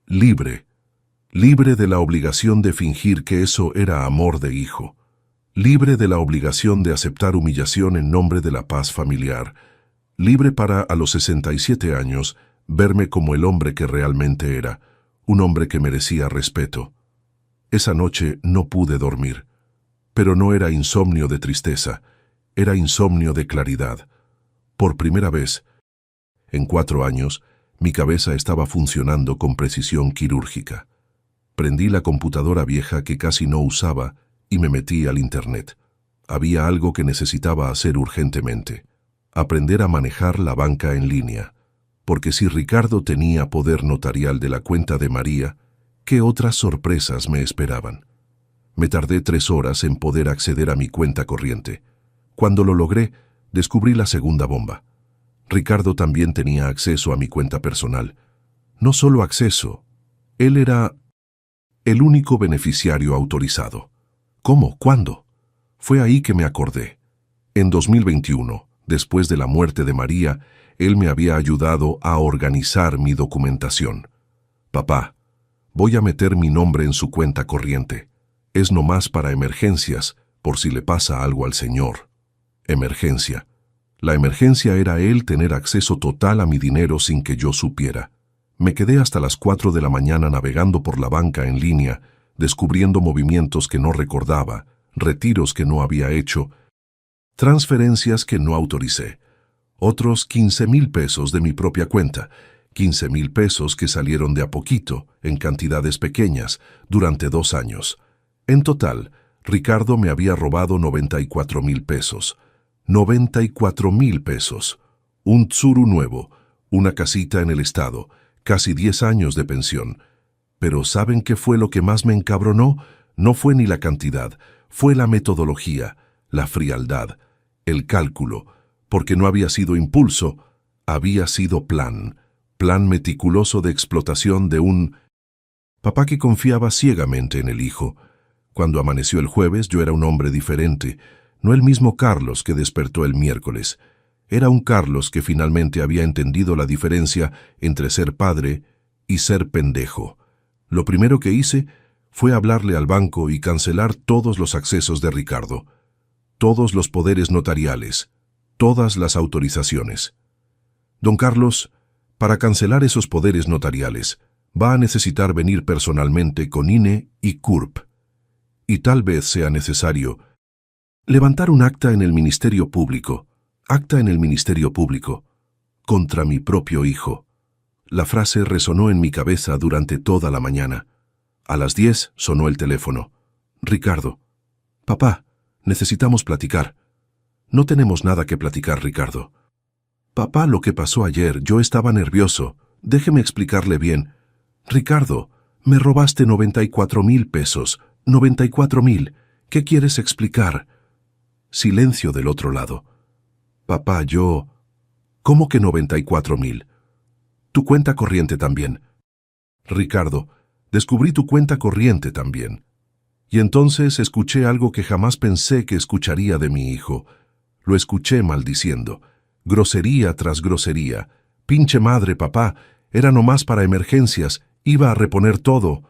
libre. Libre de la obligación de fingir que eso era amor de hijo. Libre de la obligación de aceptar humillación en nombre de la paz familiar. Libre para, a los 67 años, verme como el hombre que realmente era, un hombre que merecía respeto. Esa noche no pude dormir, pero no era insomnio de tristeza, era insomnio de claridad. Por primera vez, en 4 años, mi cabeza estaba funcionando con precisión quirúrgica. Prendí la computadora vieja que casi no usaba y me metí al internet. Había algo que necesitaba hacer urgentemente: aprender a manejar la banca en línea. Porque si Ricardo tenía poder notarial de la cuenta de María, ¿qué otras sorpresas me esperaban? Me tardé 3 horas en poder acceder a mi cuenta corriente. Cuando lo logré, descubrí la segunda bomba. Ricardo también tenía acceso a mi cuenta personal. No solo acceso, él era el único beneficiario autorizado. ¿Cómo? ¿Cuándo? Fue ahí que me acordé. En 2021, después de la muerte de María, él me había ayudado a organizar mi documentación. Papá, voy a meter mi nombre en su cuenta corriente. Es nomás para emergencias, por si le pasa algo al señor. Emergencia. La emergencia era él tener acceso total a mi dinero sin que yo supiera. Me quedé hasta las 4 de la mañana navegando por la banca en línea, descubriendo movimientos que no recordaba, retiros que no había hecho, transferencias que no autoricé. Otros 15,000 pesos de mi propia cuenta, 15,000 pesos que salieron de a poquito, en cantidades pequeñas, durante 2 años. En total, Ricardo me había robado 94,000 pesos. 94,000 pesos. Un Tsuru nuevo, una casita en el estado, casi 10 años de pensión. Pero ¿saben qué fue lo que más me encabronó? No fue ni la cantidad, fue la metodología, la frialdad, el cálculo, porque no había sido impulso, había sido plan meticuloso de explotación de un papá que confiaba ciegamente en el hijo. Cuando amaneció el jueves yo era un hombre diferente, no el mismo Carlos que despertó el miércoles. Era un Carlos que finalmente había entendido la diferencia entre ser padre y ser pendejo. Lo primero que hice fue hablarle al banco y cancelar todos los accesos de Ricardo, todos los poderes notariales, todas las autorizaciones. Don Carlos, para cancelar esos poderes notariales, va a necesitar venir personalmente con INE y CURP. Y tal vez sea necesario levantar un acta en el Ministerio Público, contra mi propio hijo. La frase resonó en mi cabeza durante toda la mañana. A las 10 sonó el teléfono. Ricardo. Papá, necesitamos platicar. No tenemos nada que platicar, Ricardo. Papá, lo que pasó ayer, yo estaba nervioso. Déjeme explicarle bien. Ricardo, me robaste 94,000 pesos. 94,000. ¿Qué quieres explicar? Silencio del otro lado. Papá, yo... ¿Cómo que 94,000? Tu cuenta corriente también. Ricardo, descubrí tu cuenta corriente también. Y entonces escuché algo que jamás pensé que escucharía de mi hijo. Lo escuché maldiciendo. Grosería tras grosería. Pinche madre, papá, era nomás para emergencias, iba a reponer todo.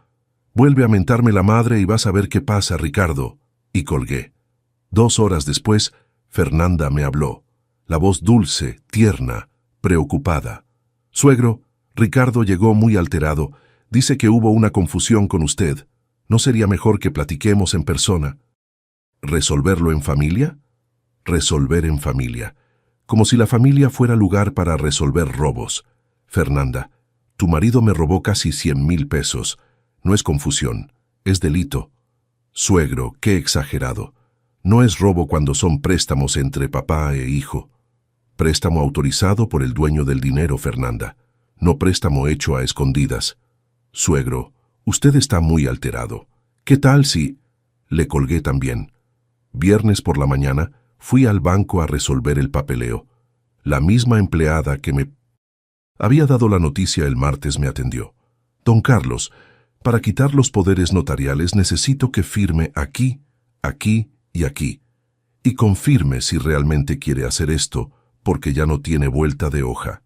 Vuelve a mentarme la madre y vas a ver qué pasa, Ricardo. Y colgué. 2 horas después, Fernanda me habló. La voz dulce, tierna, preocupada. Suegro, Ricardo llegó muy alterado. Dice que hubo una confusión con usted. ¿No sería mejor que platiquemos en persona? ¿Resolverlo en familia? Resolver en familia. Como si la familia fuera lugar para resolver robos. Fernanda, tu marido me robó casi 100,000 pesos. No es confusión, es delito. Suegro, qué exagerado. No es robo cuando son préstamos entre papá e hijo. Préstamo autorizado por el dueño del dinero, Fernanda. No préstamo hecho a escondidas. Suegro, usted está muy alterado. ¿Qué tal si...? Le colgué también. Viernes por la mañana fui al banco a resolver el papeleo. La misma empleada que me había dado la noticia el martes me atendió. Don Carlos, para quitar los poderes notariales necesito que firme aquí, aquí y aquí. Y confirme si realmente quiere hacer esto, porque ya no tiene vuelta de hoja.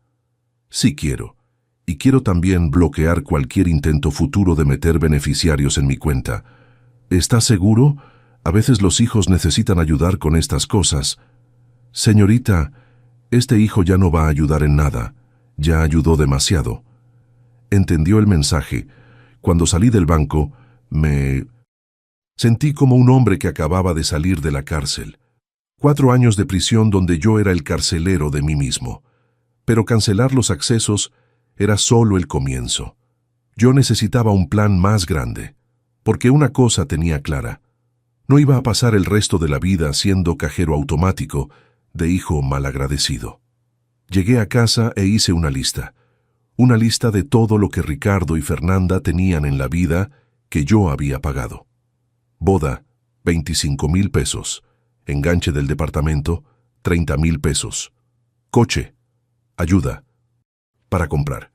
Sí quiero. Y quiero también bloquear cualquier intento futuro de meter beneficiarios en mi cuenta. ¿Está seguro? A veces los hijos necesitan ayudar con estas cosas. Señorita, este hijo ya no va a ayudar en nada. Ya ayudó demasiado. Entendió el mensaje. Cuando salí del banco, me sentí como un hombre que acababa de salir de la cárcel. 4 años de prisión donde yo era el carcelero de mí mismo. Pero cancelar los accesos era solo el comienzo. Yo necesitaba un plan más grande, porque una cosa tenía clara. No iba a pasar el resto de la vida siendo cajero automático, de hijo malagradecido. Llegué a casa e hice una lista de todo lo que Ricardo y Fernanda tenían en la vida que yo había pagado. Boda, 25,000 pesos. Enganche del departamento, 30,000 pesos. Coche, ayuda, para comprar,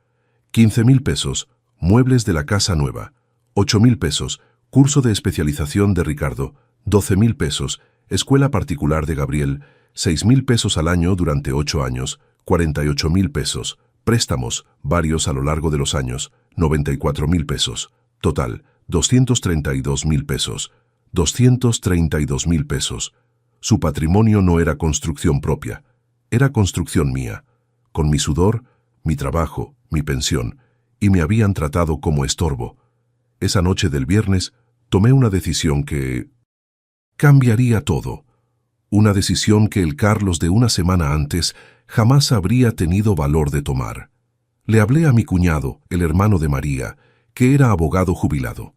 15,000 pesos. Muebles de la casa nueva, 8,000 pesos. Curso de especialización de Ricardo, 12,000 pesos. Escuela particular de Gabriel, 6,000 pesos al año durante 8 años, 48,000 pesos. Préstamos, varios a lo largo de los años, 94,000 pesos. Total, 232,000 pesos. 232,000 pesos. Su patrimonio no era construcción propia, era construcción mía, con mi sudor, mi trabajo, mi pensión, y me habían tratado como estorbo. Esa noche del viernes tomé una decisión que cambiaría todo. Una decisión que el Carlos de una semana antes jamás habría tenido valor de tomar. Le hablé a mi cuñado, el hermano de María, que era abogado jubilado.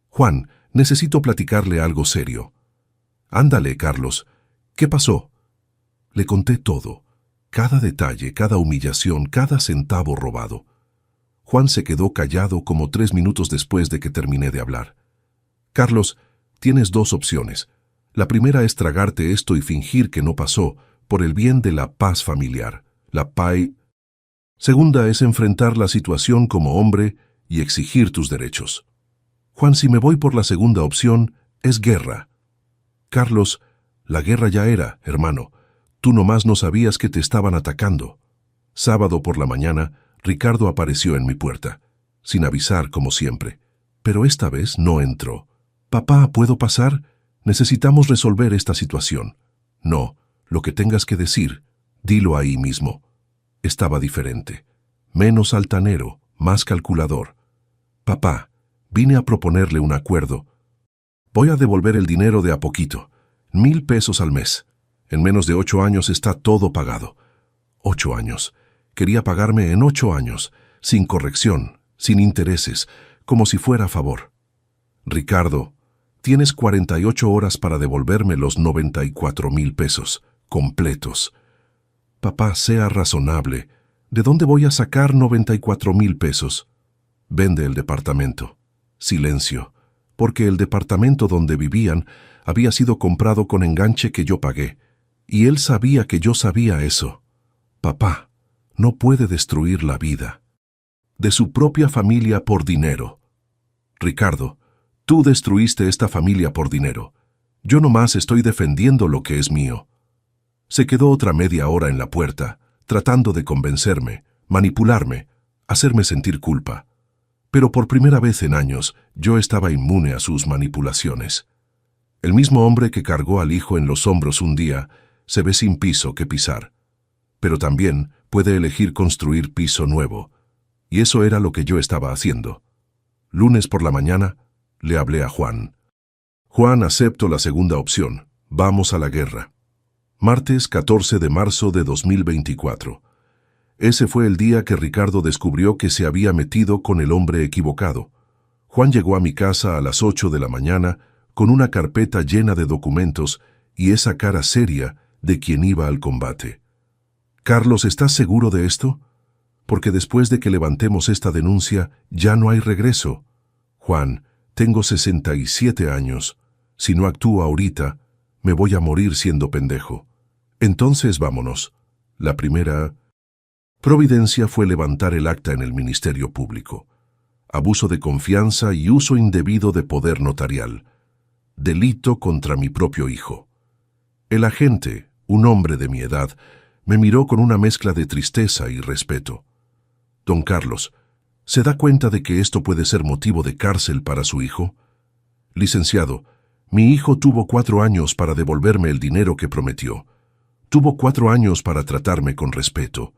Juan, necesito platicarle algo serio. Ándale, Carlos. ¿Qué pasó? Le conté todo. Cada detalle, cada humillación, cada centavo robado. Juan se quedó callado como 3 minutos después de que terminé de hablar. Carlos, tienes 2 opciones. La primera es tragarte esto y fingir que no pasó, por el bien de la paz familiar. Segunda es enfrentar la situación como hombre y exigir tus derechos. Juan, si me voy por la segunda opción, es guerra. Carlos, la guerra ya era, hermano. Tú nomás no sabías que te estaban atacando. Sábado por la mañana, Ricardo apareció en mi puerta, sin avisar como siempre. Pero esta vez no entró. Papá, ¿puedo pasar? Necesitamos resolver esta situación. No, lo que tengas que decir, dilo ahí mismo. Estaba diferente. Menos altanero, más calculador. Papá, vine a proponerle un acuerdo. Voy a devolver el dinero de a poquito. 1,000 pesos al mes. En menos de 8 años está todo pagado. 8 años. Quería pagarme en 8 años, sin corrección, sin intereses, como si fuera a favor. Ricardo, tienes 48 horas para devolverme los 94,000 pesos, completos. Papá, sea razonable. ¿De dónde voy a sacar 94,000 pesos? Vende el departamento. Silencio, porque el departamento donde vivían había sido comprado con enganche que yo pagué, y él sabía que yo sabía eso. Papá, no puede destruir la vida. de su propia familia por dinero. Ricardo, tú destruiste esta familia por dinero. Yo nomás estoy defendiendo lo que es mío. Se quedó otra media hora en la puerta, tratando de convencerme, manipularme, hacerme sentir culpa. Pero por primera vez en años, yo estaba inmune a sus manipulaciones. El mismo hombre que cargó al hijo en los hombros un día, se ve sin piso que pisar. Pero también puede elegir construir piso nuevo. Y eso era lo que yo estaba haciendo. Lunes por la mañana, le hablé a Juan. Juan, acepto la segunda opción. Vamos a la guerra. Martes 14 de marzo de 2024. Ese fue el día que Ricardo descubrió que se había metido con el hombre equivocado. Juan llegó a mi casa a las 8 de la mañana con una carpeta llena de documentos y esa cara seria de quien iba al combate. Carlos, ¿estás seguro de esto? Porque después de que levantemos esta denuncia, ya no hay regreso. Juan, tengo 67 años. Si no actúo ahorita, me voy a morir siendo pendejo. Entonces vámonos. La primera providencia fue levantar el acta en el Ministerio Público. Abuso de confianza y uso indebido de poder notarial. Delito contra mi propio hijo. El agente, un hombre de mi edad, me miró con una mezcla de tristeza y respeto. Don Carlos, ¿se da cuenta de que esto puede ser motivo de cárcel para su hijo? Licenciado, mi hijo tuvo 4 años para devolverme el dinero que prometió. Tuvo 4 años para tratarme con respeto.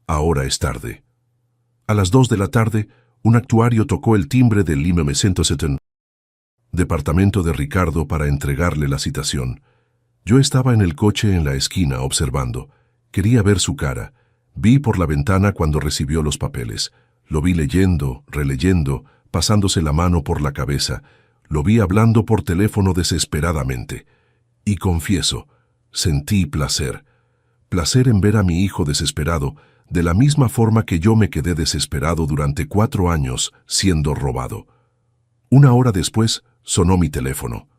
Ahora es tarde. A las 2 de la tarde, un actuario tocó el timbre del IMM 170. Departamento de Ricardo para entregarle la citación. Yo estaba en el coche en la esquina observando. Quería ver su cara. Vi por la ventana cuando recibió los papeles. Lo vi leyendo, releyendo, pasándose la mano por la cabeza. Lo vi hablando por teléfono desesperadamente. Y confieso, sentí placer. Placer en ver a mi hijo desesperado, de la misma forma que yo me quedé desesperado durante 4 años siendo robado. 1 hora después, sonó mi teléfono.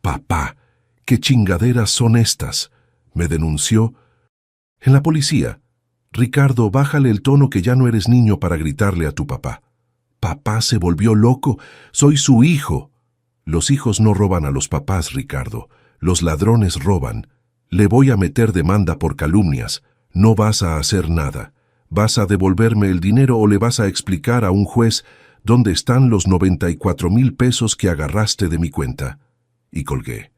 «Papá, ¿qué chingaderas son estas?», me denunció. «En la policía. Ricardo, bájale el tono que ya no eres niño para gritarle a tu papá». «Papá se volvió loco. Soy su hijo». «Los hijos no roban a los papás, Ricardo. Los ladrones roban. Le voy a meter demanda por calumnias. No vas a hacer nada. ¿Vas a devolverme el dinero o le vas a explicar a un juez dónde están los 94,000 pesos que agarraste de mi cuenta?» Y colgué.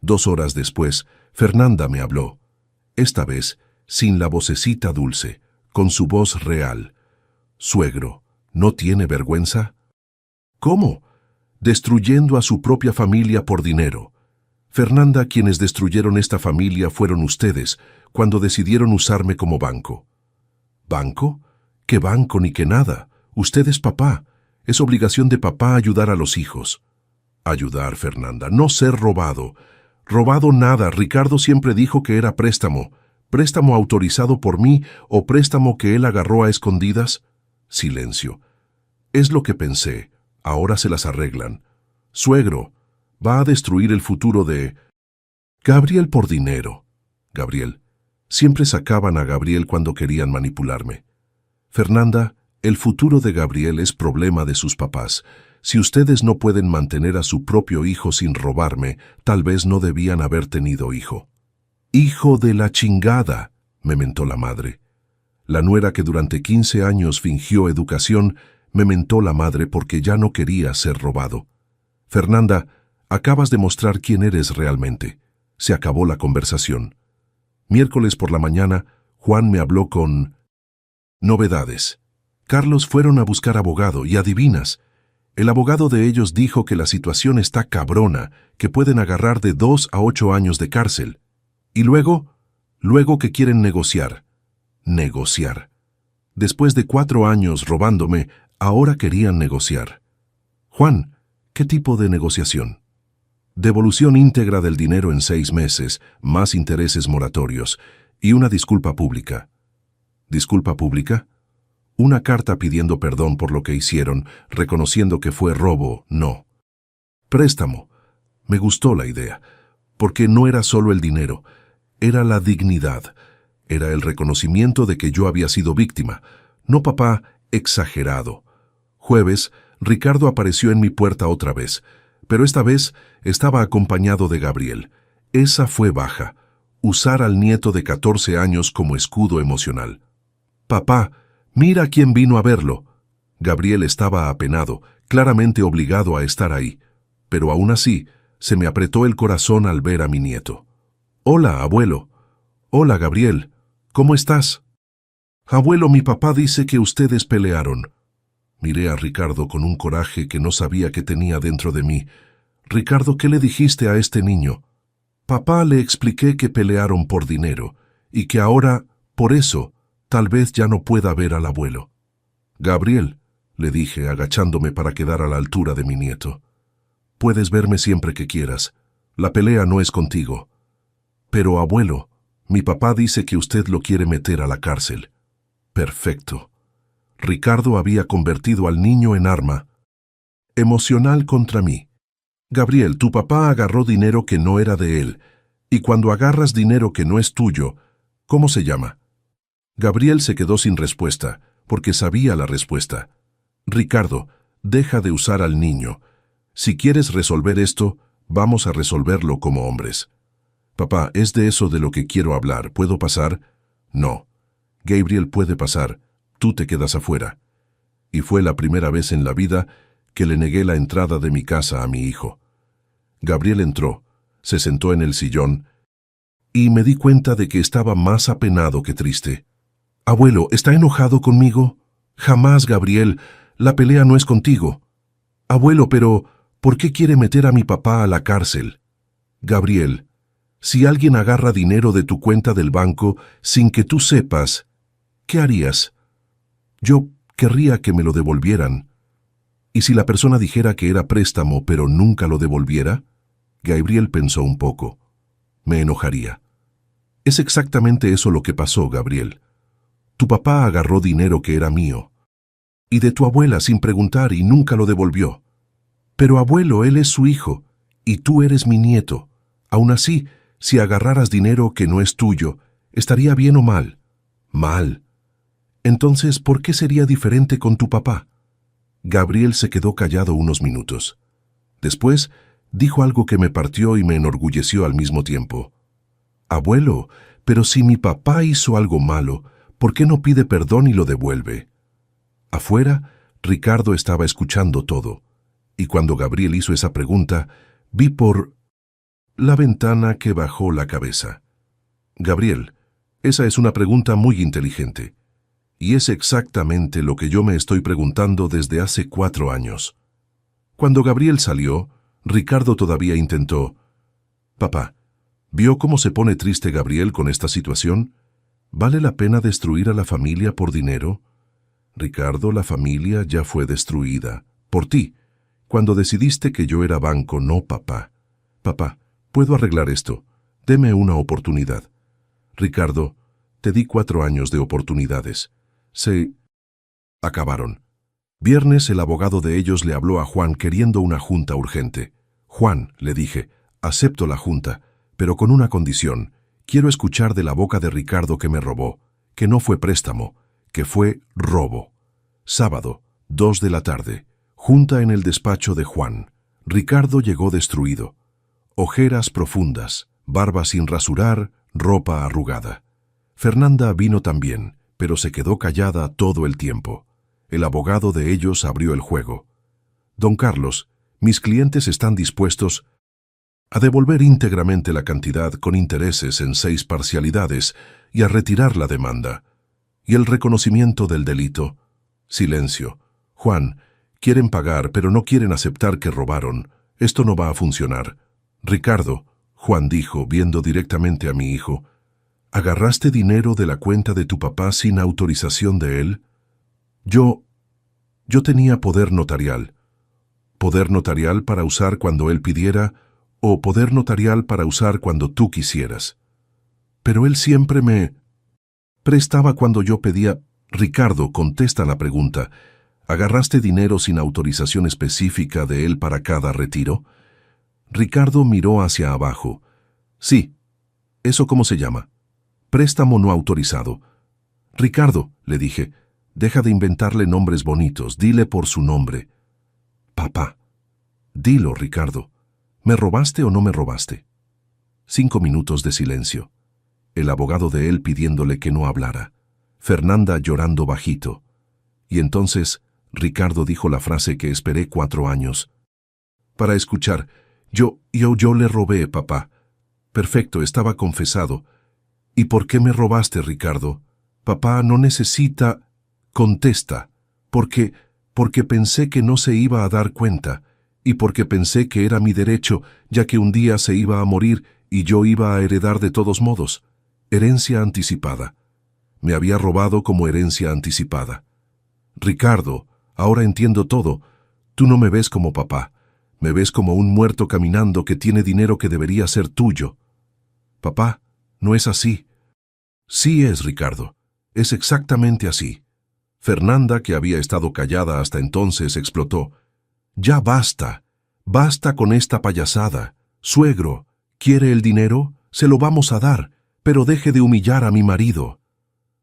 2 horas después, Fernanda me habló. Esta vez, sin la vocecita dulce, con su voz real. «Suegro, ¿no tiene vergüenza?» «¿Cómo?» «Destruyendo a su propia familia por dinero. Fernanda, quienes destruyeron esta familia fueron ustedes, cuando decidieron usarme como banco». «¿Banco? ¿Qué banco ni qué nada? Usted es papá. Es obligación de papá ayudar a los hijos». «Ayudar, Fernanda, no ser robado». «Robado nada. Ricardo siempre dijo que era préstamo. ¿Préstamo autorizado por mí o préstamo que él agarró a escondidas?» Silencio. «Es lo que pensé. Ahora se las arreglan. Suegro, va a destruir el futuro de Gabriel por dinero». «Gabriel». Siempre sacaban a Gabriel cuando querían manipularme. «Fernanda, el futuro de Gabriel es problema de sus papás. Si ustedes no pueden mantener a su propio hijo sin robarme, tal vez no debían haber tenido hijo». «Hijo de la chingada», me mentó la madre. La nuera que durante 15 años fingió educación, me mentó la madre porque ya no quería ser robado. «Fernanda, acabas de mostrar quién eres realmente». Se acabó la conversación. Miércoles por la mañana, Juan me habló con novedades. Carlos fueron a buscar abogado y adivinas. El abogado de ellos dijo que la situación está cabrona, que pueden agarrar de 2 a 8 años de cárcel. Y luego que quieren negociar. Negociar. Después de 4 años robándome, ahora querían negociar. Juan, ¿qué tipo de negociación? Devolución íntegra del dinero en 6 meses, más intereses moratorios, y una disculpa pública. ¿Disculpa pública? Una carta pidiendo perdón por lo que hicieron, reconociendo que fue robo, no. Préstamo. Me gustó la idea, porque no era solo el dinero, era la dignidad, era el reconocimiento de que yo había sido víctima. No, papá, Exagerado. Jueves, Ricardo apareció en mi puerta otra vez, pero esta vez estaba acompañado de Gabriel. Esa fue baja. Usar al nieto de 14 años como escudo emocional. «Papá, mira quién vino a verlo». Gabriel estaba apenado, claramente obligado a estar ahí, pero aún así se me apretó el corazón al ver a mi nieto. «Hola, abuelo». «Hola, Gabriel. ¿Cómo estás?» «Abuelo, mi papá dice que ustedes pelearon». Miré a Ricardo con un coraje que no sabía que tenía dentro de mí. «Ricardo, ¿qué le dijiste a este niño?» «Papá, le expliqué que pelearon por dinero y que ahora, por eso, tal vez ya no pueda ver al abuelo». «Gabriel», le dije, agachándome para quedar a la altura de mi nieto, «puedes verme siempre que quieras. La pelea no es contigo». «Pero, abuelo, mi papá dice que usted lo quiere meter a la cárcel». Perfecto. Ricardo había convertido al niño en arma emocional contra mí. «Gabriel, tu papá agarró dinero que no era de él, y cuando agarras dinero que no es tuyo, ¿cómo se llama?» Gabriel se quedó sin respuesta, porque sabía la respuesta. «Ricardo, deja de usar al niño. Si quieres resolver esto, vamos a resolverlo como hombres». «Papá, es de eso de lo que quiero hablar. ¿Puedo pasar?» «No. Gabriel puede pasar. Tú te quedas afuera». Y fue la primera vez en la vida que le negué la entrada de mi casa a mi hijo. Gabriel entró, se sentó en el sillón, y me di cuenta de que estaba más apenado que triste. «Abuelo, ¿está enojado conmigo?» «Jamás, Gabriel. La pelea no es contigo». «Abuelo, pero ¿por qué quiere meter a mi papá a la cárcel?» «Gabriel, si alguien agarra dinero de tu cuenta del banco sin que tú sepas, ¿qué harías?» «Yo querría que me lo devolvieran». «¿Y si la persona dijera que era préstamo pero nunca lo devolviera?» Gabriel pensó un poco. «Me enojaría». «Es exactamente eso lo que pasó, Gabriel. Tu papá agarró dinero que era mío. Y de tu abuela sin preguntar y nunca lo devolvió. Pero abuelo, él es su hijo, y tú eres mi nieto. Aún así, si agarraras dinero que no es tuyo, ¿estaría bien o mal?» «Mal». «Entonces, ¿por qué sería diferente con tu papá?» Gabriel se quedó callado unos minutos. Después, dijo algo que me partió y me enorgulleció al mismo tiempo. «Abuelo, pero si mi papá hizo algo malo, ¿por qué no pide perdón y lo devuelve?» Afuera, Ricardo estaba escuchando todo, y cuando Gabriel hizo esa pregunta, vi por la ventana que bajó la cabeza. «Gabriel, esa es una pregunta muy inteligente, y es exactamente lo que yo me estoy preguntando desde hace 4 años». Cuando Gabriel salió, Ricardo todavía intentó. «Papá, ¿vio cómo se pone triste Gabriel con esta situación? ¿Vale la pena destruir a la familia por dinero?» «Ricardo, la familia ya fue destruida. Por ti, cuando decidiste que yo era banco, no papá. Papá, puedo arreglar esto. Deme una oportunidad». «Ricardo, te di 4 años de oportunidades. Se acabaron». Viernes el abogado de ellos le habló a Juan queriendo una junta urgente. «Juan», le dije, «acepto la junta, pero con una condición. Quiero escuchar de la boca de Ricardo que me robó, que no fue préstamo, que fue robo». Sábado, 2 de la tarde, junta en el despacho de Juan. Ricardo llegó destruido. Ojeras profundas, barba sin rasurar, ropa arrugada. Fernanda vino también, pero se quedó callada todo el tiempo. El abogado de ellos abrió el juego. «Don Carlos, mis clientes están dispuestos a devolver íntegramente la cantidad con intereses en 6 parcialidades y a retirar la demanda. ¿Y el reconocimiento del delito?» Silencio. «Juan, quieren pagar, pero no quieren aceptar que robaron. Esto no va a funcionar». «Ricardo», Juan dijo, viendo directamente a mi hijo, «¿agarraste dinero de la cuenta de tu papá sin autorización de él?» Yo tenía poder notarial. ¿Poder notarial para usar cuando él pidiera o poder notarial para usar cuando tú quisieras? Pero él siempre me prestaba cuando yo pedía. «Ricardo, contesta la pregunta. ¿Agarraste dinero sin autorización específica de él para cada retiro?» Ricardo miró hacia abajo. «Sí. ¿Eso cómo se llama?» «Préstamo no autorizado». «Ricardo», le dije, Deja de inventarle nombres bonitos, dile por su nombre. Papá. Dilo, Ricardo. ¿Me robaste o no me robaste? 5 minutos de silencio. El abogado de él pidiéndole que no hablara. Fernanda llorando bajito. Y entonces, Ricardo dijo la frase que esperé 4 años. Para escuchar, yo le robé, papá. Perfecto, estaba confesado. ¿Y por qué me robaste, Ricardo? Papá no necesita... Contesta. Porque pensé que no se iba a dar cuenta, y porque pensé que era mi derecho, ya que un día se iba a morir y yo iba a heredar de todos modos. Herencia anticipada. Me había robado como herencia anticipada. Ricardo, ahora entiendo todo. Tú no me ves como papá. Me ves como un muerto caminando que tiene dinero que debería ser tuyo. Papá, no es así. Sí es, Ricardo. Es exactamente así. Fernanda, que había estado callada hasta entonces, explotó. Ya basta. Basta con esta payasada. Suegro, ¿quiere el dinero? Se lo vamos a dar, pero deje de humillar a mi marido.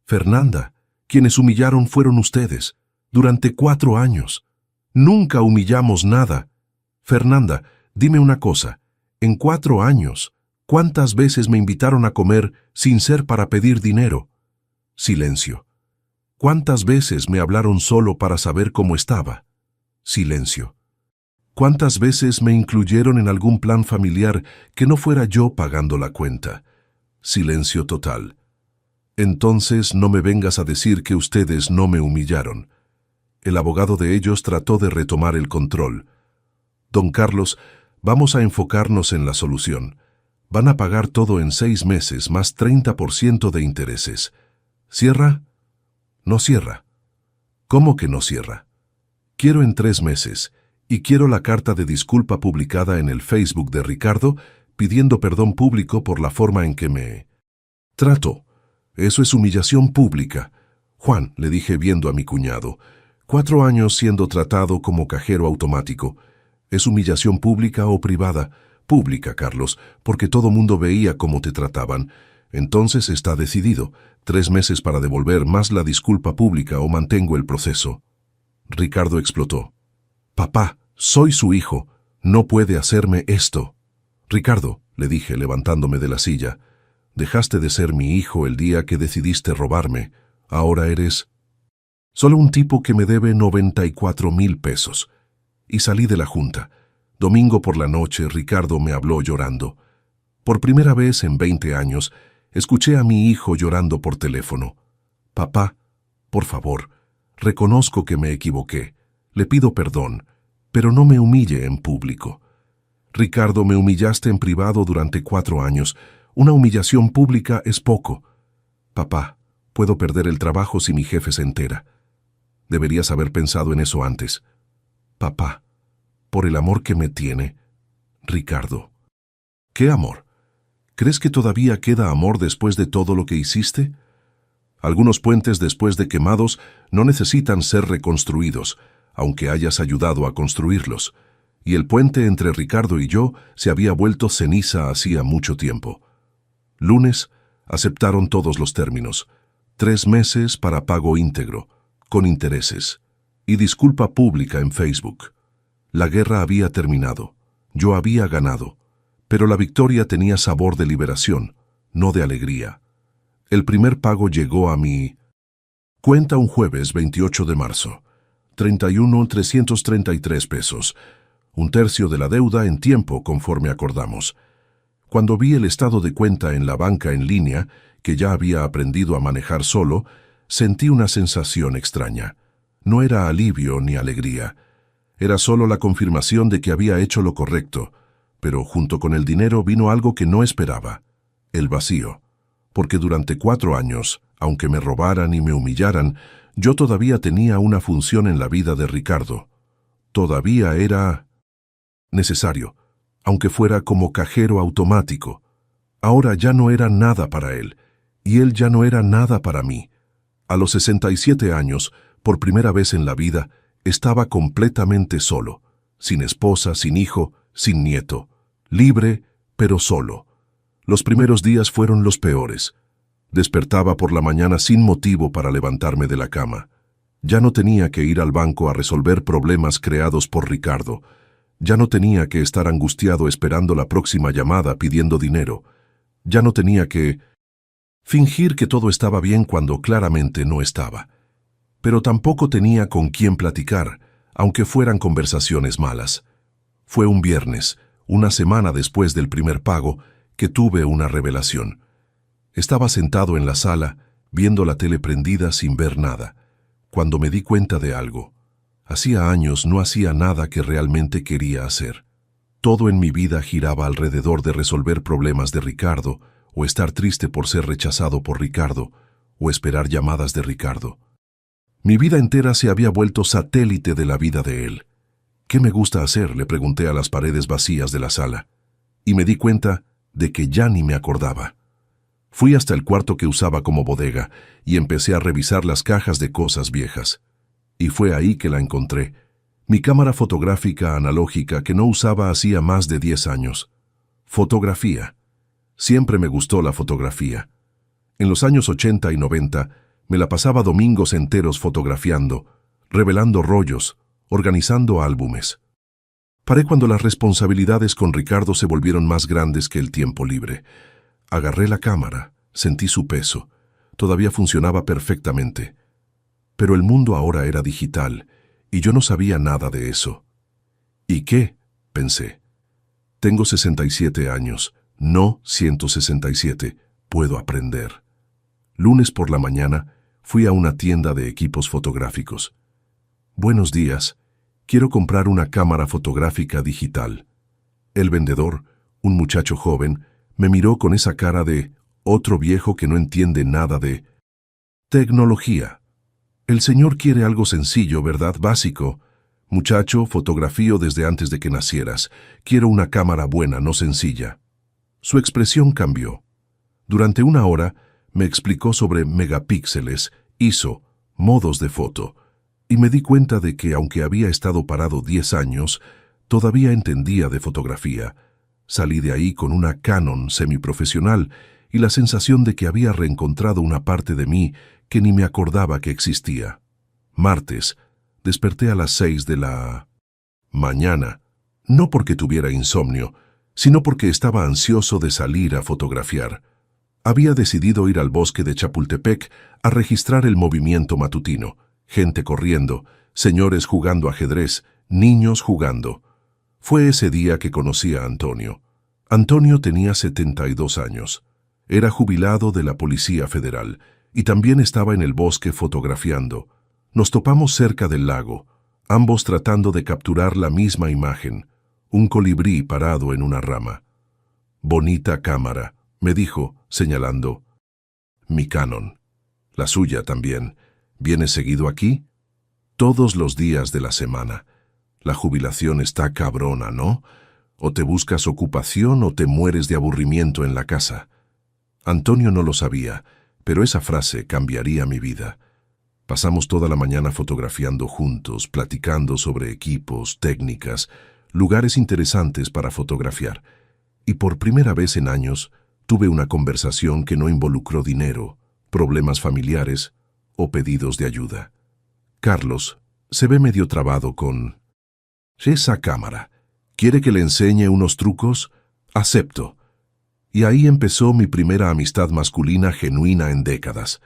Fernanda, quienes humillaron fueron ustedes. Durante 4 años. Nunca humillamos nada. Fernanda, dime una cosa. En 4 años, ¿cuántas veces me invitaron a comer sin ser para pedir dinero? Silencio. ¿Cuántas veces me hablaron solo para saber cómo estaba? Silencio. ¿Cuántas veces me incluyeron en algún plan familiar que no fuera yo pagando la cuenta? Silencio total. Entonces no me vengas a decir que ustedes no me humillaron. El abogado de ellos trató de retomar el control. Don Carlos, vamos a enfocarnos en la solución. Van a pagar todo en 6 meses más 30% de intereses. ¿Cierra? No cierra. ¿Cómo que no cierra? Quiero en 3 meses, y quiero la carta de disculpa publicada en el Facebook de Ricardo pidiendo perdón público por la forma en que me trató. Eso es humillación pública. Juan, le dije viendo a mi cuñado, 4 años siendo tratado como cajero automático. ¿Es humillación pública o privada? Pública, Carlos, porque todo mundo veía cómo te trataban. Entonces está decidido. 3 meses para devolver más la disculpa pública o mantengo el proceso. Ricardo explotó. Papá, soy su hijo. No puede hacerme esto. Ricardo, le dije levantándome de la silla, dejaste de ser mi hijo el día que decidiste robarme. Ahora eres solo un tipo que me debe 94,000 pesos. Y salí de la junta. Domingo por la noche, Ricardo me habló llorando. Por primera vez en 20 años, escuché a mi hijo llorando por teléfono. Papá, por favor, reconozco que me equivoqué. Le pido perdón, pero no me humille en público. Ricardo, me humillaste en privado durante 4 años. Una humillación pública es poco. Papá, puedo perder el trabajo si mi jefe se entera. Deberías haber pensado en eso antes. Papá, por el amor que me tiene. Ricardo. ¿Qué amor? ¿Crees que todavía queda amor después de todo lo que hiciste? Algunos puentes después de quemados no necesitan ser reconstruidos, aunque hayas ayudado a construirlos. Y el puente entre Ricardo y yo se había vuelto ceniza hacía mucho tiempo. Lunes, aceptaron todos los términos. 3 meses para pago íntegro, con intereses. Y disculpa pública en Facebook. La guerra había terminado. Yo había ganado. Pero la victoria tenía sabor de liberación, no de alegría. El primer pago llegó a mi cuenta un jueves 28 de marzo. 31,333 pesos. 1/3 de la deuda en tiempo conforme acordamos. Cuando vi el estado de cuenta en la banca en línea, que ya había aprendido a manejar solo, sentí una sensación extraña. No era alivio ni alegría. Era solo la confirmación de que había hecho lo correcto. Pero junto con el dinero vino algo que no esperaba, el vacío. Porque durante 4 años, aunque me robaran y me humillaran, yo todavía tenía una función en la vida de Ricardo. Todavía era necesario, aunque fuera como cajero automático. Ahora ya no era nada para él, y él ya no era nada para mí. A los 67 años, por primera vez en la vida, estaba completamente solo, sin esposa, sin hijo, sin nieto, libre, pero solo. Los primeros días fueron los peores. Despertaba por la mañana sin motivo para levantarme de la cama. Ya no tenía que ir al banco a resolver problemas creados por Ricardo. Ya no tenía que estar angustiado esperando la próxima llamada pidiendo dinero. Ya no tenía que fingir que todo estaba bien cuando claramente no estaba. Pero tampoco tenía con quién platicar, aunque fueran conversaciones malas. Fue un viernes, una semana después del primer pago, que tuve una revelación. Estaba sentado en la sala, viendo la tele prendida sin ver nada, cuando me di cuenta de algo. Hacía años no hacía nada que realmente quería hacer. Todo en mi vida giraba alrededor de resolver problemas de Ricardo, o estar triste por ser rechazado por Ricardo, o esperar llamadas de Ricardo. Mi vida entera se había vuelto satélite de la vida de él. ¿Qué me gusta hacer?, le pregunté a las paredes vacías de la sala, y me di cuenta de que ya ni me acordaba. Fui hasta el cuarto que usaba como bodega y empecé a revisar las cajas de cosas viejas. Y fue ahí que la encontré, mi cámara fotográfica analógica que no usaba hacía más de 10 años. Fotografía. Siempre me gustó la fotografía. En los años 80 y 90 me la pasaba domingos enteros fotografiando, revelando rollos, organizando álbumes. Paré cuando las responsabilidades con Ricardo se volvieron más grandes que el tiempo libre. Agarré la cámara, sentí su peso. Todavía funcionaba perfectamente. Pero el mundo ahora era digital, y yo no sabía nada de eso. ¿Y qué?, pensé. Tengo 67 años, no 167, puedo aprender. Lunes por la mañana fui a una tienda de equipos fotográficos. Buenos días, quiero comprar una cámara fotográfica digital. El vendedor, un muchacho joven, me miró con esa cara de otro viejo que no entiende nada de tecnología. El señor quiere algo sencillo, ¿verdad? Básico. Muchacho, fotografío desde antes de que nacieras. Quiero una cámara buena, no sencilla. Su expresión cambió. Durante una hora me explicó sobre megapíxeles, ISO, modos de foto, y me di cuenta de que, aunque había estado parado 10 años, todavía entendía de fotografía. Salí de ahí con una Canon semiprofesional y la sensación de que había reencontrado una parte de mí que ni me acordaba que existía. Martes, desperté a las 6 de la mañana, no porque tuviera insomnio, sino porque estaba ansioso de salir a fotografiar. Había decidido ir al bosque de Chapultepec a registrar el movimiento matutino, gente corriendo, señores jugando ajedrez, niños jugando. Fue ese día que conocí a Antonio. Antonio tenía 72 años. Era jubilado de la Policía Federal y también estaba en el bosque fotografiando. Nos topamos cerca del lago, ambos tratando de capturar la misma imagen, un colibrí parado en una rama. Bonita cámara, me dijo, señalando. Mi Canon. La suya también. ¿Vienes seguido aquí? Todos los días de la semana. La jubilación está cabrona, ¿no? O te buscas ocupación o te mueres de aburrimiento en la casa. Antonio no lo sabía, pero esa frase cambiaría mi vida. Pasamos toda la mañana fotografiando juntos, platicando sobre equipos, técnicas, lugares interesantes para fotografiar. Y por primera vez en años, tuve una conversación que no involucró dinero, problemas familiares o pedidos de ayuda. Carlos se ve medio trabado con esa cámara. ¿Quiere que le enseñe unos trucos? Acepto. Y ahí empezó mi primera amistad masculina genuina en décadas.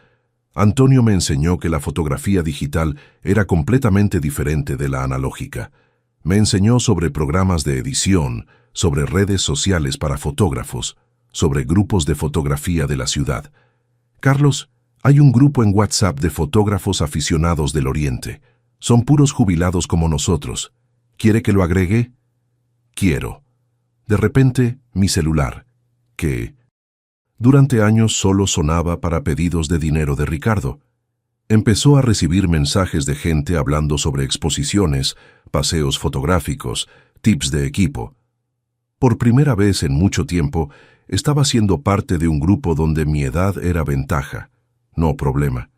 Antonio me enseñó que la fotografía digital era completamente diferente de la analógica. Me enseñó sobre programas de edición, sobre redes sociales para fotógrafos, sobre grupos de fotografía de la ciudad. Carlos, hay un grupo en WhatsApp de fotógrafos aficionados del Oriente. Son puros jubilados como nosotros. ¿Quiere que lo agregue? Quiero. De repente, mi celular, que durante años solo sonaba para pedidos de dinero de Ricardo, empezó a recibir mensajes de gente hablando sobre exposiciones, paseos fotográficos, tips de equipo. Por primera vez en mucho tiempo, estaba siendo parte de un grupo donde mi edad era ventaja, no problema,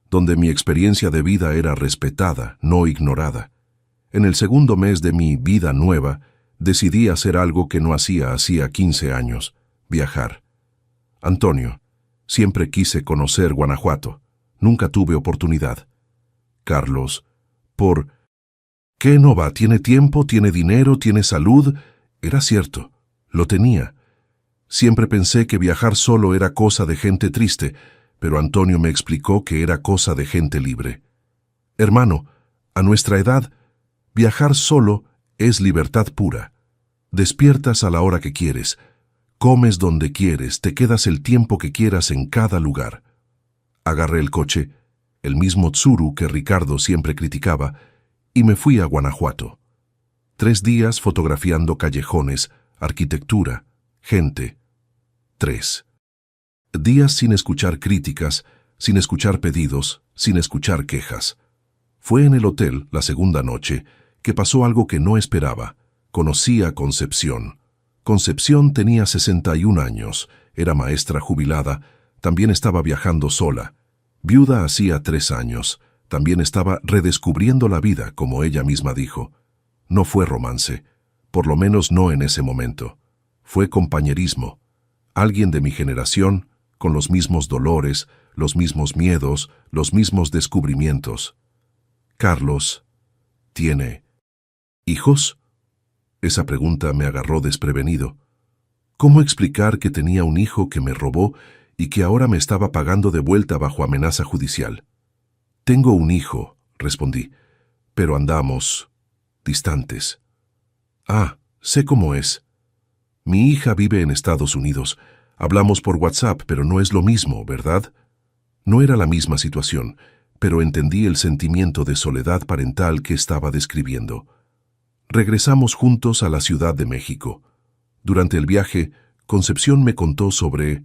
donde mi experiencia de vida era respetada, no ignorada. En el segundo mes de mi vida nueva, decidí hacer algo que no hacía 15 años, viajar. Antonio, siempre quise conocer Guanajuato, nunca tuve oportunidad. Carlos. ¿Por qué no va? Tiene tiempo, tiene dinero, tiene salud. Era cierto, lo tenía. Siempre pensé que viajar solo era cosa de gente triste, pero Antonio me explicó que era cosa de gente libre. Hermano, a nuestra edad, viajar solo es libertad pura. Despiertas a la hora que quieres, comes donde quieres, te quedas el tiempo que quieras en cada lugar. Agarré el coche, el mismo Tsuru que Ricardo siempre criticaba, y me fui a Guanajuato. 3 días fotografiando callejones, arquitectura, gente. 3 días sin escuchar críticas, sin escuchar pedidos, sin escuchar quejas. Fue en el hotel, la segunda noche, que pasó algo que no esperaba. Conocí a Concepción. Concepción tenía 61 años, era maestra jubilada, también estaba viajando sola. Viuda hacía 3 años, también estaba redescubriendo la vida, como ella misma dijo. No fue romance, por lo menos no en ese momento. Fue compañerismo. Alguien de mi generación, con los mismos dolores, los mismos miedos, los mismos descubrimientos. Carlos, ¿tiene hijos? Esa pregunta me agarró desprevenido. ¿Cómo explicar que tenía un hijo que me robó y que ahora me estaba pagando de vuelta bajo amenaza judicial? Tengo un hijo, respondí, pero andamos distantes. Ah, sé cómo es. Mi hija vive en Estados Unidos. Hablamos por WhatsApp, pero no es lo mismo, ¿verdad? No era la misma situación, pero entendí el sentimiento de soledad parental que estaba describiendo. Regresamos juntos a la Ciudad de México. Durante el viaje, Concepción me contó sobre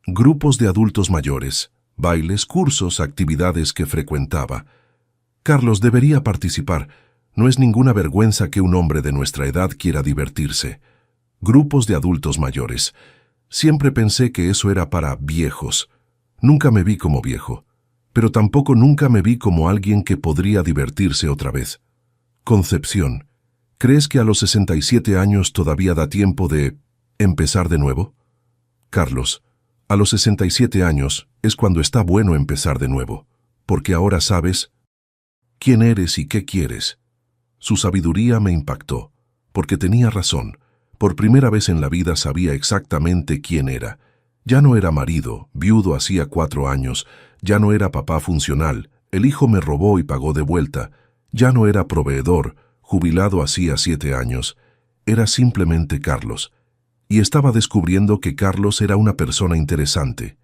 grupos de adultos mayores, bailes, cursos, actividades que frecuentaba. Carlos debería participar. No es ninguna vergüenza que un hombre de nuestra edad quiera divertirse. Grupos de adultos mayores. Siempre pensé que eso era para viejos. Nunca me vi como viejo, pero tampoco nunca me vi como alguien que podría divertirse otra vez. Concepción, ¿crees que a los 67 años todavía da tiempo de empezar de nuevo? Carlos, a los 67 años es cuando está bueno empezar de nuevo, porque ahora sabes quién eres y qué quieres. Su sabiduría me impactó, porque tenía razón. Por primera vez en la vida sabía exactamente quién era. Ya no era marido, viudo hacía 4 años, ya no era papá funcional, el hijo me robó y pagó de vuelta, ya no era proveedor, jubilado hacía 7 años, era simplemente Carlos. Y estaba descubriendo que Carlos era una persona interesante.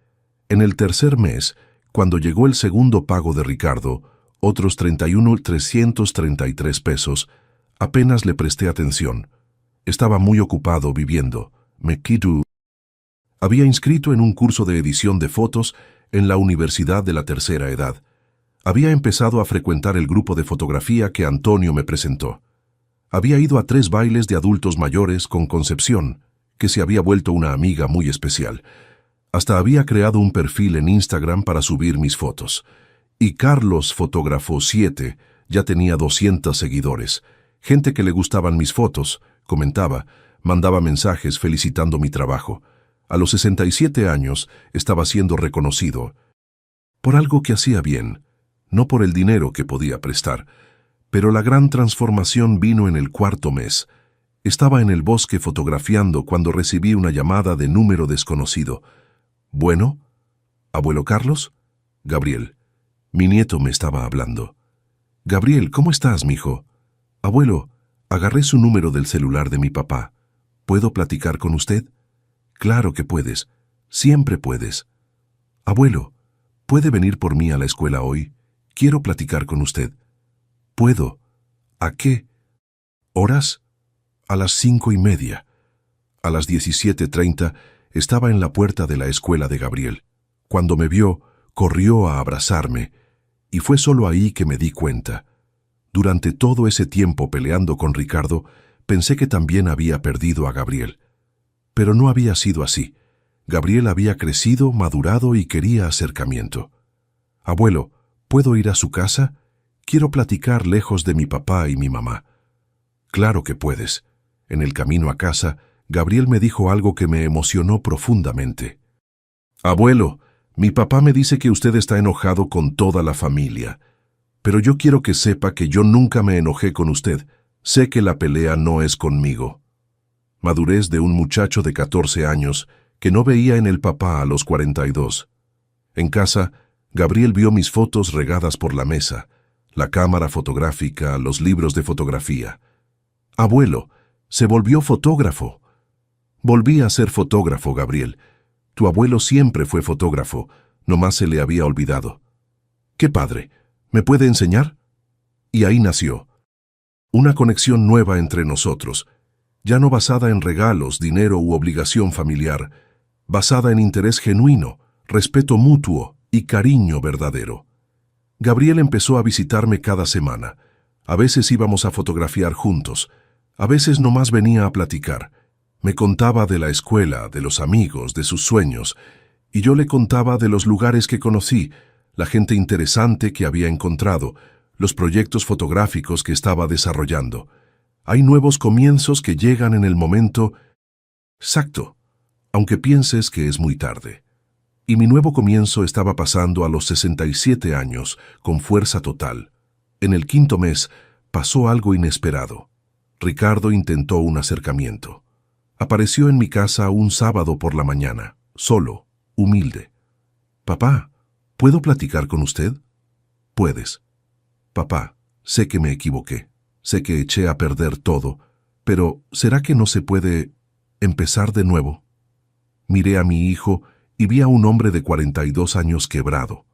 En el tercer mes, cuando llegó el segundo pago de Ricardo, otros 31,333 pesos, apenas le presté atención. Estaba muy ocupado viviendo. Me quito. Había inscrito en un curso de edición de fotos en la Universidad de la Tercera Edad. Había empezado a frecuentar el grupo de fotografía que Antonio me presentó. Había ido a 3 bailes de adultos mayores con Concepción, que se había vuelto una amiga muy especial. Hasta había creado un perfil en Instagram para subir mis fotos. Y Carlos Fotógrafo 7 ya tenía 200 seguidores. Gente que le gustaban mis fotos, comentaba, mandaba mensajes felicitando mi trabajo. A los 67 años estaba siendo reconocido por algo que hacía bien, no por el dinero que podía prestar. Pero la gran transformación vino en el 4.º mes. Estaba en el bosque fotografiando cuando recibí una llamada de número desconocido. ¿Bueno? ¿Abuelo Carlos? Gabriel. Mi nieto me estaba hablando. Gabriel, ¿cómo estás, mijo? Abuelo, agarré su número del celular de mi papá. ¿Puedo platicar con usted? Claro que puedes. Siempre puedes. Abuelo, ¿puede venir por mí a la escuela hoy? Quiero platicar con usted. Puedo. ¿A qué horas? A las 5:30. A las 17:30 estaba en la puerta de la escuela de Gabriel. Cuando me vio, corrió a abrazarme, y fue solo ahí que me di cuenta. Durante todo ese tiempo peleando con Ricardo, pensé que también había perdido a Gabriel. Pero no había sido así. Gabriel había crecido, madurado y quería acercamiento. Abuelo, ¿puedo ir a su casa? Quiero platicar lejos de mi papá y mi mamá. Claro que puedes. En el camino a casa, Gabriel me dijo algo que me emocionó profundamente. Abuelo, mi papá me dice que usted está enojado con toda la familia. Pero yo quiero que sepa que yo nunca me enojé con usted. Sé que la pelea no es conmigo. Madurez de un muchacho de 14 años que no veía en el papá a los 42. En casa, Gabriel vio mis fotos regadas por la mesa, la cámara fotográfica, los libros de fotografía. Abuelo, se volvió fotógrafo. Volví a ser fotógrafo, Gabriel. Tu abuelo siempre fue fotógrafo, nomás se le había olvidado. ¡Qué padre! ¿Me puede enseñar? Y ahí nació una conexión nueva entre nosotros, ya no basada en regalos, dinero u obligación familiar, basada en interés genuino, respeto mutuo y cariño verdadero. Gabriel empezó a visitarme cada semana. A veces íbamos a fotografiar juntos, a veces nomás venía a platicar. Me contaba de la escuela, de los amigos, de sus sueños, y yo le contaba de los lugares que conocí, la gente interesante que había encontrado, los proyectos fotográficos que estaba desarrollando. Hay nuevos comienzos que llegan en el momento exacto, aunque pienses que es muy tarde. Y mi nuevo comienzo estaba pasando a los 67 años, con fuerza total. En el 5.º mes pasó algo inesperado. Ricardo intentó un acercamiento. Apareció en mi casa un sábado por la mañana, solo, humilde. «Papá, ¿puedo platicar con usted?» «Puedes». «Papá, sé que me equivoqué, sé que eché a perder todo, pero ¿será que no se puede empezar de nuevo?» Miré a mi hijo y vi a un hombre de 42 años quebrado.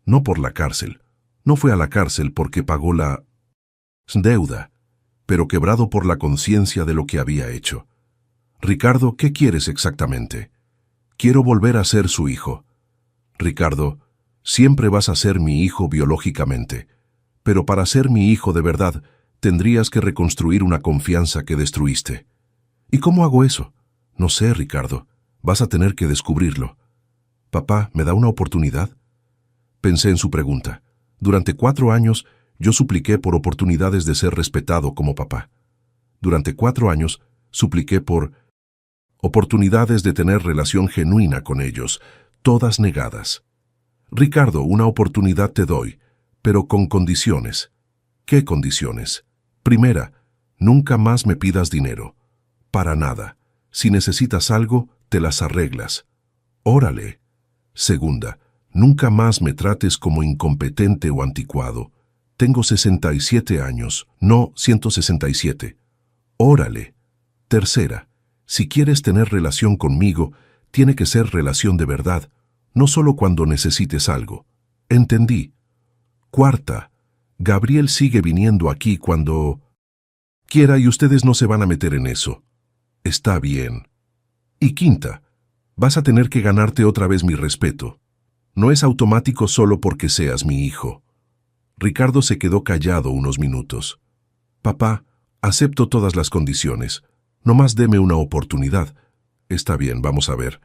No por la cárcel, no fue a la cárcel porque pagó la deuda, pero quebrado por la conciencia de lo que había hecho. «Ricardo, ¿qué quieres exactamente?» «Quiero volver a ser su hijo». «Ricardo, siempre vas a ser mi hijo biológicamente, pero para ser mi hijo de verdad, tendrías que reconstruir una confianza que destruiste». «¿Y cómo hago eso?» «No sé, Ricardo, vas a tener que descubrirlo». «Papá, ¿me da una oportunidad?» Pensé en su pregunta. Durante 4 años, yo supliqué por oportunidades de ser respetado como papá. Durante 4 años, supliqué por oportunidades de tener relación genuina con ellos, todas negadas. «Ricardo, una oportunidad te doy, pero con condiciones». «¿Qué condiciones?» «Primera, nunca más me pidas dinero. Para nada. Si necesitas algo, te las arreglas». «Órale». «Segunda, nunca más me trates como incompetente o anticuado. Tengo 67 años, no 167. «Órale». Tercera, si quieres tener relación conmigo, tiene que ser relación de verdad, no solo cuando necesites algo. «Entendí». Cuarta, Gabriel sigue viniendo aquí cuando quiera y ustedes no se van a meter en eso. «Está bien». Y quinta, vas a tener que ganarte otra vez mi respeto. No es automático solo porque seas mi hijo. Ricardo se quedó callado unos minutos. «Papá, acepto todas las condiciones. Nomás deme una oportunidad». «Está bien, vamos a ver».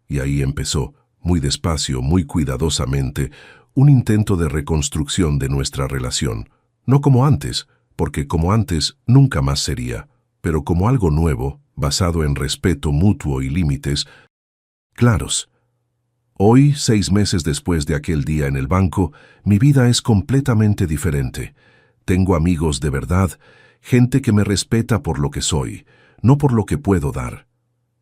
Y ahí empezó, muy despacio, muy cuidadosamente, un intento de reconstrucción de nuestra relación. No como antes, porque como antes nunca más sería, pero como algo nuevo, basado en respeto mutuo y límites claros. Hoy, 6 meses después de aquel día en el banco, mi vida es completamente diferente. Tengo amigos de verdad, gente que me respeta por lo que soy, no por lo que puedo dar.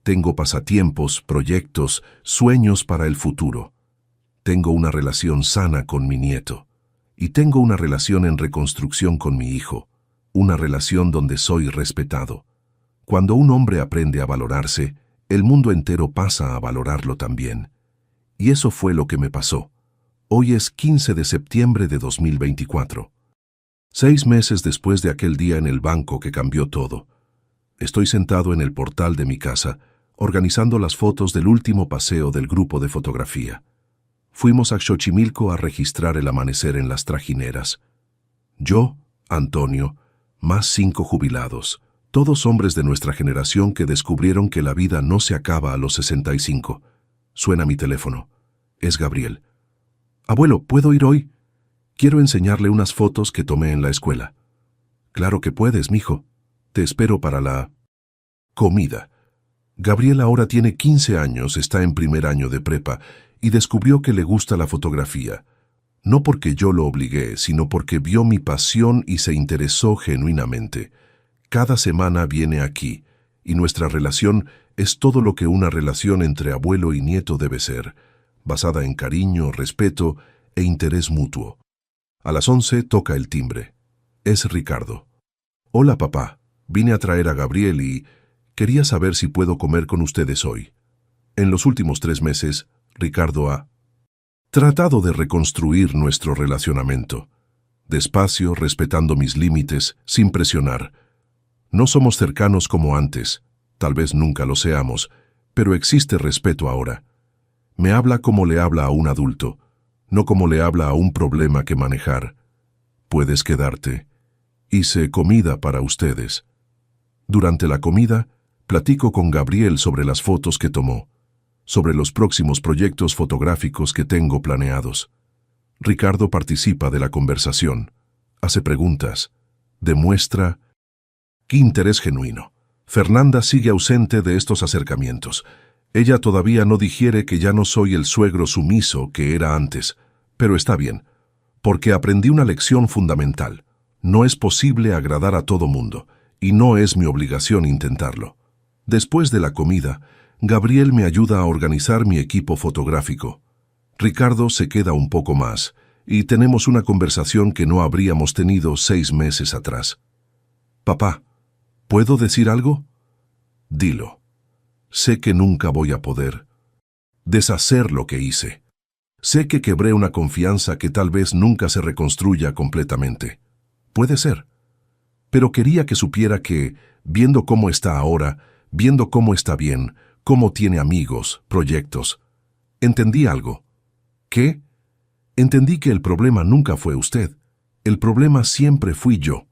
Tengo pasatiempos, proyectos, sueños para el futuro. Tengo una relación sana con mi nieto. Y tengo una relación en reconstrucción con mi hijo. Una relación donde soy respetado. Cuando un hombre aprende a valorarse, el mundo entero pasa a valorarlo también. Y eso fue lo que me pasó. Hoy es 15 de septiembre de 2024. 6 meses después de aquel día en el banco que cambió todo. Estoy sentado en el portal de mi casa, organizando las fotos del último paseo del grupo de fotografía. Fuimos a Xochimilco a registrar el amanecer en las trajineras. Yo, Antonio, más 5 jubilados, todos hombres de nuestra generación que descubrieron que la vida no se acaba a los 65. Suena mi teléfono. Es Gabriel. «Abuelo, ¿puedo ir hoy? Quiero enseñarle unas fotos que tomé en la escuela». «Claro que puedes, mijo. Te espero para la comida». Gabriel ahora tiene 15 años, está en primer año de prepa y descubrió que le gusta la fotografía. No porque yo lo obligué, sino porque vio mi pasión y se interesó genuinamente. Cada semana viene aquí, y nuestra relación es todo lo que una relación entre abuelo y nieto debe ser, basada en cariño, respeto e interés mutuo. A las 11 toca el timbre. Es Ricardo. Hola, papá. Vine a traer a Gabriel y quería saber si puedo comer con ustedes hoy. En los últimos 3 meses, Ricardo ha tratado de reconstruir nuestro relacionamiento. Despacio, respetando mis límites, sin presionar. No somos cercanos como antes, tal vez nunca lo seamos, pero existe respeto ahora. Me habla como le habla a un adulto, no como le habla a un problema que manejar. Puedes quedarte. Hice comida para ustedes. Durante la comida, platico con Gabriel sobre las fotos que tomó, sobre los próximos proyectos fotográficos que tengo planeados. Ricardo participa de la conversación, hace preguntas, demuestra interés genuino. Fernanda sigue ausente de estos acercamientos. Ella todavía no digiere que ya no soy el suegro sumiso que era antes, pero está bien, porque aprendí una lección fundamental. No es posible agradar a todo mundo, y no es mi obligación intentarlo. Después de la comida, Gabriel me ayuda a organizar mi equipo fotográfico. Ricardo se queda un poco más, y tenemos una conversación que no habríamos tenido 6 meses atrás. Papá, ¿puedo decir algo? Dilo. Sé que nunca voy a poder deshacer lo que hice. Sé que quebré una confianza que tal vez nunca se reconstruya completamente. Puede ser. Pero quería que supiera que, viendo cómo está ahora, viendo cómo está bien, cómo tiene amigos, proyectos, entendí algo. ¿Qué? Entendí que el problema nunca fue usted. El problema siempre fui yo.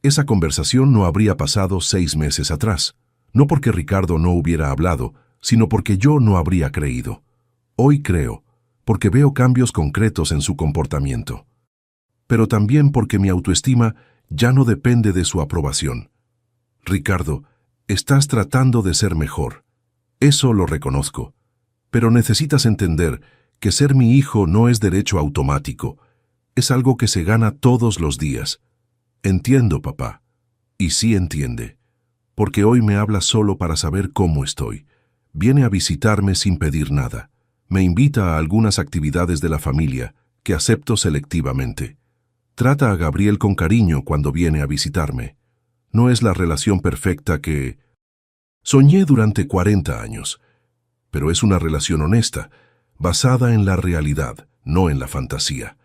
Esa conversación no habría pasado 6 meses atrás. No porque Ricardo no hubiera hablado, sino porque yo no habría creído. Hoy creo, porque veo cambios concretos en su comportamiento. Pero también porque mi autoestima ya no depende de su aprobación. Ricardo, estás tratando de ser mejor. Eso lo reconozco. Pero necesitas entender que ser mi hijo no es derecho automático. Es algo que se gana todos los días. Entiendo, papá. Y sí entiende. Porque hoy me habla solo para saber cómo estoy. Viene a visitarme sin pedir nada. Me invita a algunas actividades de la familia, que acepto selectivamente. Trata a Gabriel con cariño cuando viene a visitarme. No es la relación perfecta que soñé durante 40 años, pero es una relación honesta, basada en la realidad, no en la fantasía.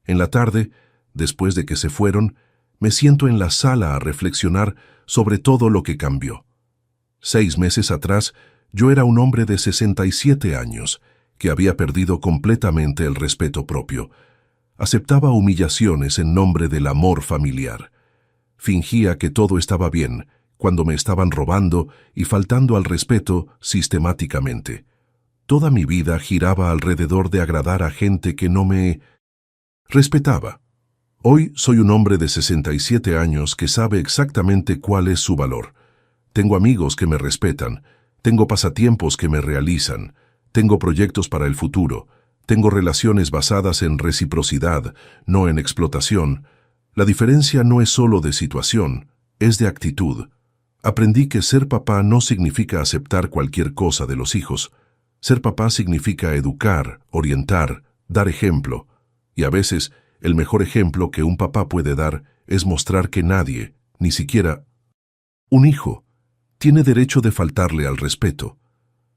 En la tarde, después de que se fueron, me siento en la sala a reflexionar sobre todo lo que cambió. 6 meses atrás, yo era un hombre de 67 años, que había perdido completamente el respeto propio. Aceptaba humillaciones en nombre del amor familiar. Fingía que todo estaba bien, cuando me estaban robando y faltando al respeto sistemáticamente. Toda mi vida giraba alrededor de agradar a gente que no me respetaba. Hoy soy un hombre de 67 años que sabe exactamente cuál es su valor. Tengo amigos que me respetan, tengo pasatiempos que me realizan, tengo proyectos para el futuro, tengo relaciones basadas en reciprocidad, no en explotación. La diferencia no es solo de situación, es de actitud. Aprendí que ser papá no significa aceptar cualquier cosa de los hijos. Ser papá significa educar, orientar, dar ejemplo. Y a veces, el mejor ejemplo que un papá puede dar es mostrar que nadie, ni siquiera un hijo, tiene derecho de faltarle al respeto.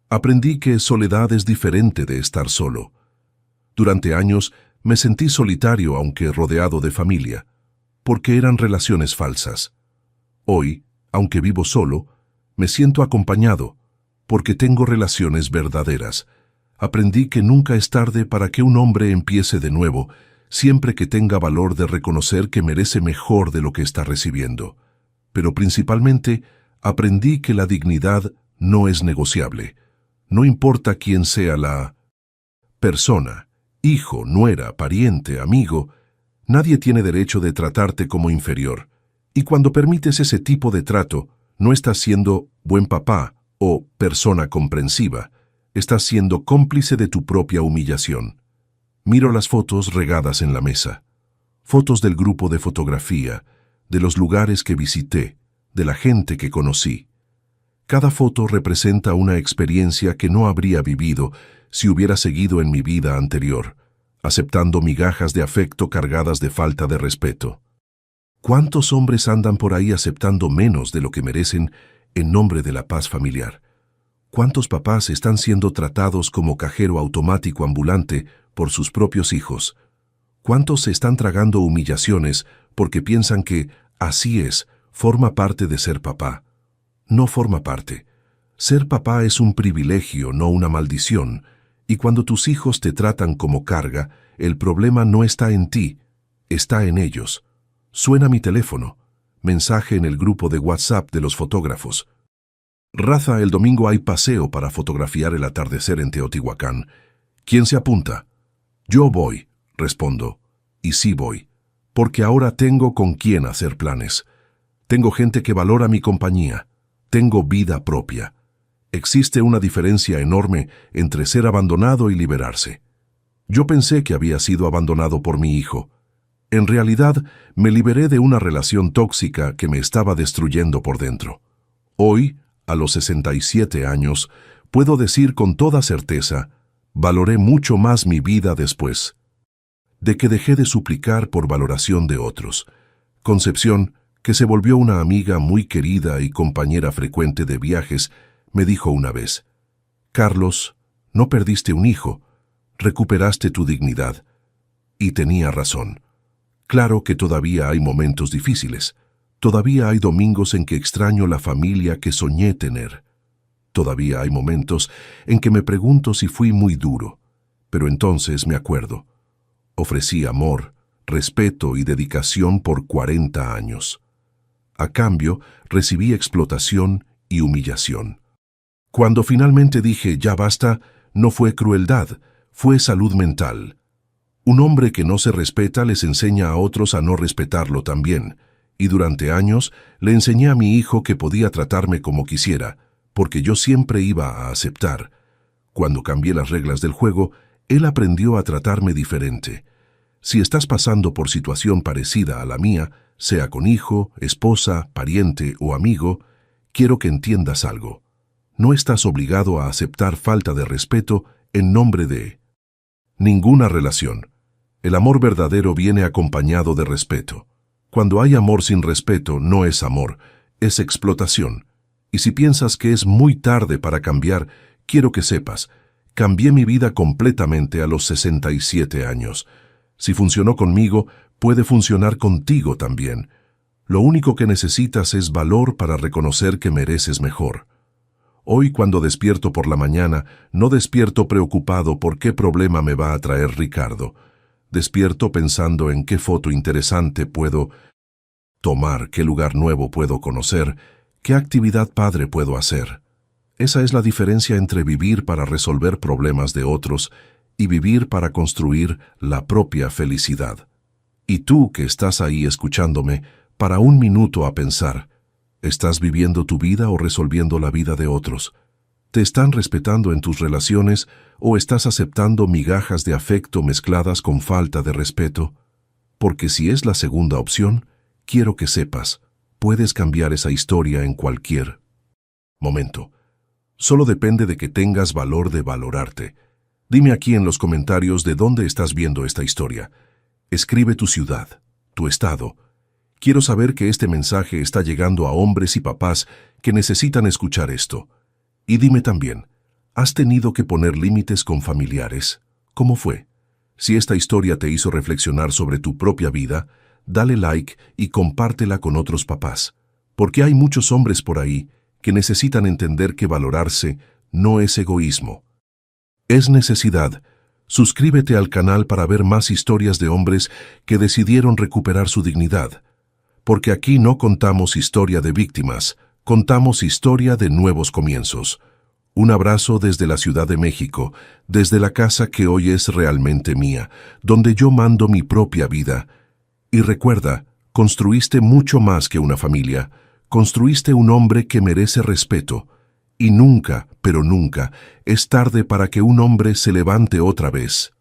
Aprendí que soledad es diferente de estar solo. Durante años me sentí solitario aunque rodeado de familia, porque eran relaciones falsas. Hoy, aunque vivo solo, me siento acompañado, porque tengo relaciones verdaderas. Aprendí que nunca es tarde para que un hombre empiece de nuevo, siempre que tenga valor de reconocer que merece mejor de lo que está recibiendo. Pero principalmente, aprendí que la dignidad no es negociable. No importa quién sea la persona, hijo, nuera, pariente, amigo, nadie tiene derecho de tratarte como inferior. Y cuando permites ese tipo de trato, no estás siendo buen papá o persona comprensiva, estás siendo cómplice de tu propia humillación. Miro las fotos regadas en la mesa. Fotos del grupo de fotografía, de los lugares que visité, de la gente que conocí. Cada foto representa una experiencia que no habría vivido si hubiera seguido en mi vida anterior, aceptando migajas de afecto cargadas de falta de respeto. ¿Cuántos hombres andan por ahí aceptando menos de lo que merecen en nombre de la paz familiar? ¿Cuántos papás están siendo tratados como cajero automático ambulante por sus propios hijos? ¿Cuántos se están tragando humillaciones porque piensan que así es, forma parte de ser papá? No forma parte. Ser papá es un privilegio, no una maldición, y cuando tus hijos te tratan como carga, el problema no está en ti, está en ellos. Suena mi teléfono. Mensaje en el grupo de WhatsApp de los fotógrafos. Raza, el domingo hay paseo para fotografiar el atardecer en Teotihuacán. ¿Quién se apunta? Yo voy, respondo. Y sí voy, porque ahora tengo con quién hacer planes. Tengo gente que valora mi compañía. Tengo vida propia. Existe una diferencia enorme entre ser abandonado y liberarse. Yo pensé que había sido abandonado por mi hijo. En realidad, me liberé de una relación tóxica que me estaba destruyendo por dentro. Hoy, a los 67 años, puedo decir con toda certeza, valoré mucho más mi vida después de que dejé de suplicar por valoración de otros. Concepción, que se volvió una amiga muy querida y compañera frecuente de viajes, me dijo una vez: Carlos, no perdiste un hijo, recuperaste tu dignidad. Y tenía razón. Claro que todavía hay momentos difíciles. Todavía hay domingos en que extraño la familia que soñé tener. Todavía hay momentos en que me pregunto si fui muy duro. Pero entonces me acuerdo. Ofrecí amor, respeto y dedicación por 40 años. A cambio, recibí explotación y humillación. Cuando finalmente dije ya basta, no fue crueldad, fue salud mental. Un hombre que no se respeta les enseña a otros a no respetarlo también, y durante años le enseñé a mi hijo que podía tratarme como quisiera, porque yo siempre iba a aceptar. Cuando cambié las reglas del juego, él aprendió a tratarme diferente. Si estás pasando por situación parecida a la mía, sea con hijo, esposa, pariente o amigo, quiero que entiendas algo. No estás obligado a aceptar falta de respeto en nombre de ninguna relación. El amor verdadero viene acompañado de respeto. Cuando hay amor sin respeto, no es amor, es explotación. Y si piensas que es muy tarde para cambiar, quiero que sepas, cambié mi vida completamente a los 67 años. Si funcionó conmigo, puede funcionar contigo también. Lo único que necesitas es valor para reconocer que mereces mejor. Hoy, cuando despierto por la mañana, no despierto preocupado por qué problema me va a traer Ricardo. Despierto pensando en qué foto interesante puedo tomar, qué lugar nuevo puedo conocer, qué actividad padre puedo hacer. Esa es la diferencia entre vivir para resolver problemas de otros y vivir para construir la propia felicidad. Y tú que estás ahí escuchándome, para un minuto a pensar, ¿estás viviendo tu vida o resolviendo la vida de otros? ¿Te están respetando en tus relaciones o estás aceptando migajas de afecto mezcladas con falta de respeto? Porque si es la segunda opción, quiero que sepas, puedes cambiar esa historia en cualquier momento. Solo depende de que tengas valor de valorarte. Dime aquí en los comentarios de dónde estás viendo esta historia. Escribe tu ciudad, tu estado. Quiero saber que este mensaje está llegando a hombres y papás que necesitan escuchar esto. Y dime también, ¿has tenido que poner límites con familiares? ¿Cómo fue? Si esta historia te hizo reflexionar sobre tu propia vida, dale like y compártela con otros papás, porque hay muchos hombres por ahí que necesitan entender que valorarse no es egoísmo. Es necesidad. Suscríbete al canal para ver más historias de hombres que decidieron recuperar su dignidad, porque aquí no contamos historia de víctimas, contamos historia de nuevos comienzos. Un abrazo desde la Ciudad de México, desde la casa que hoy es realmente mía, donde yo mando mi propia vida. Y recuerda, construiste mucho más que una familia, construiste un hombre que merece respeto. Y nunca, pero nunca, es tarde para que un hombre se levante otra vez.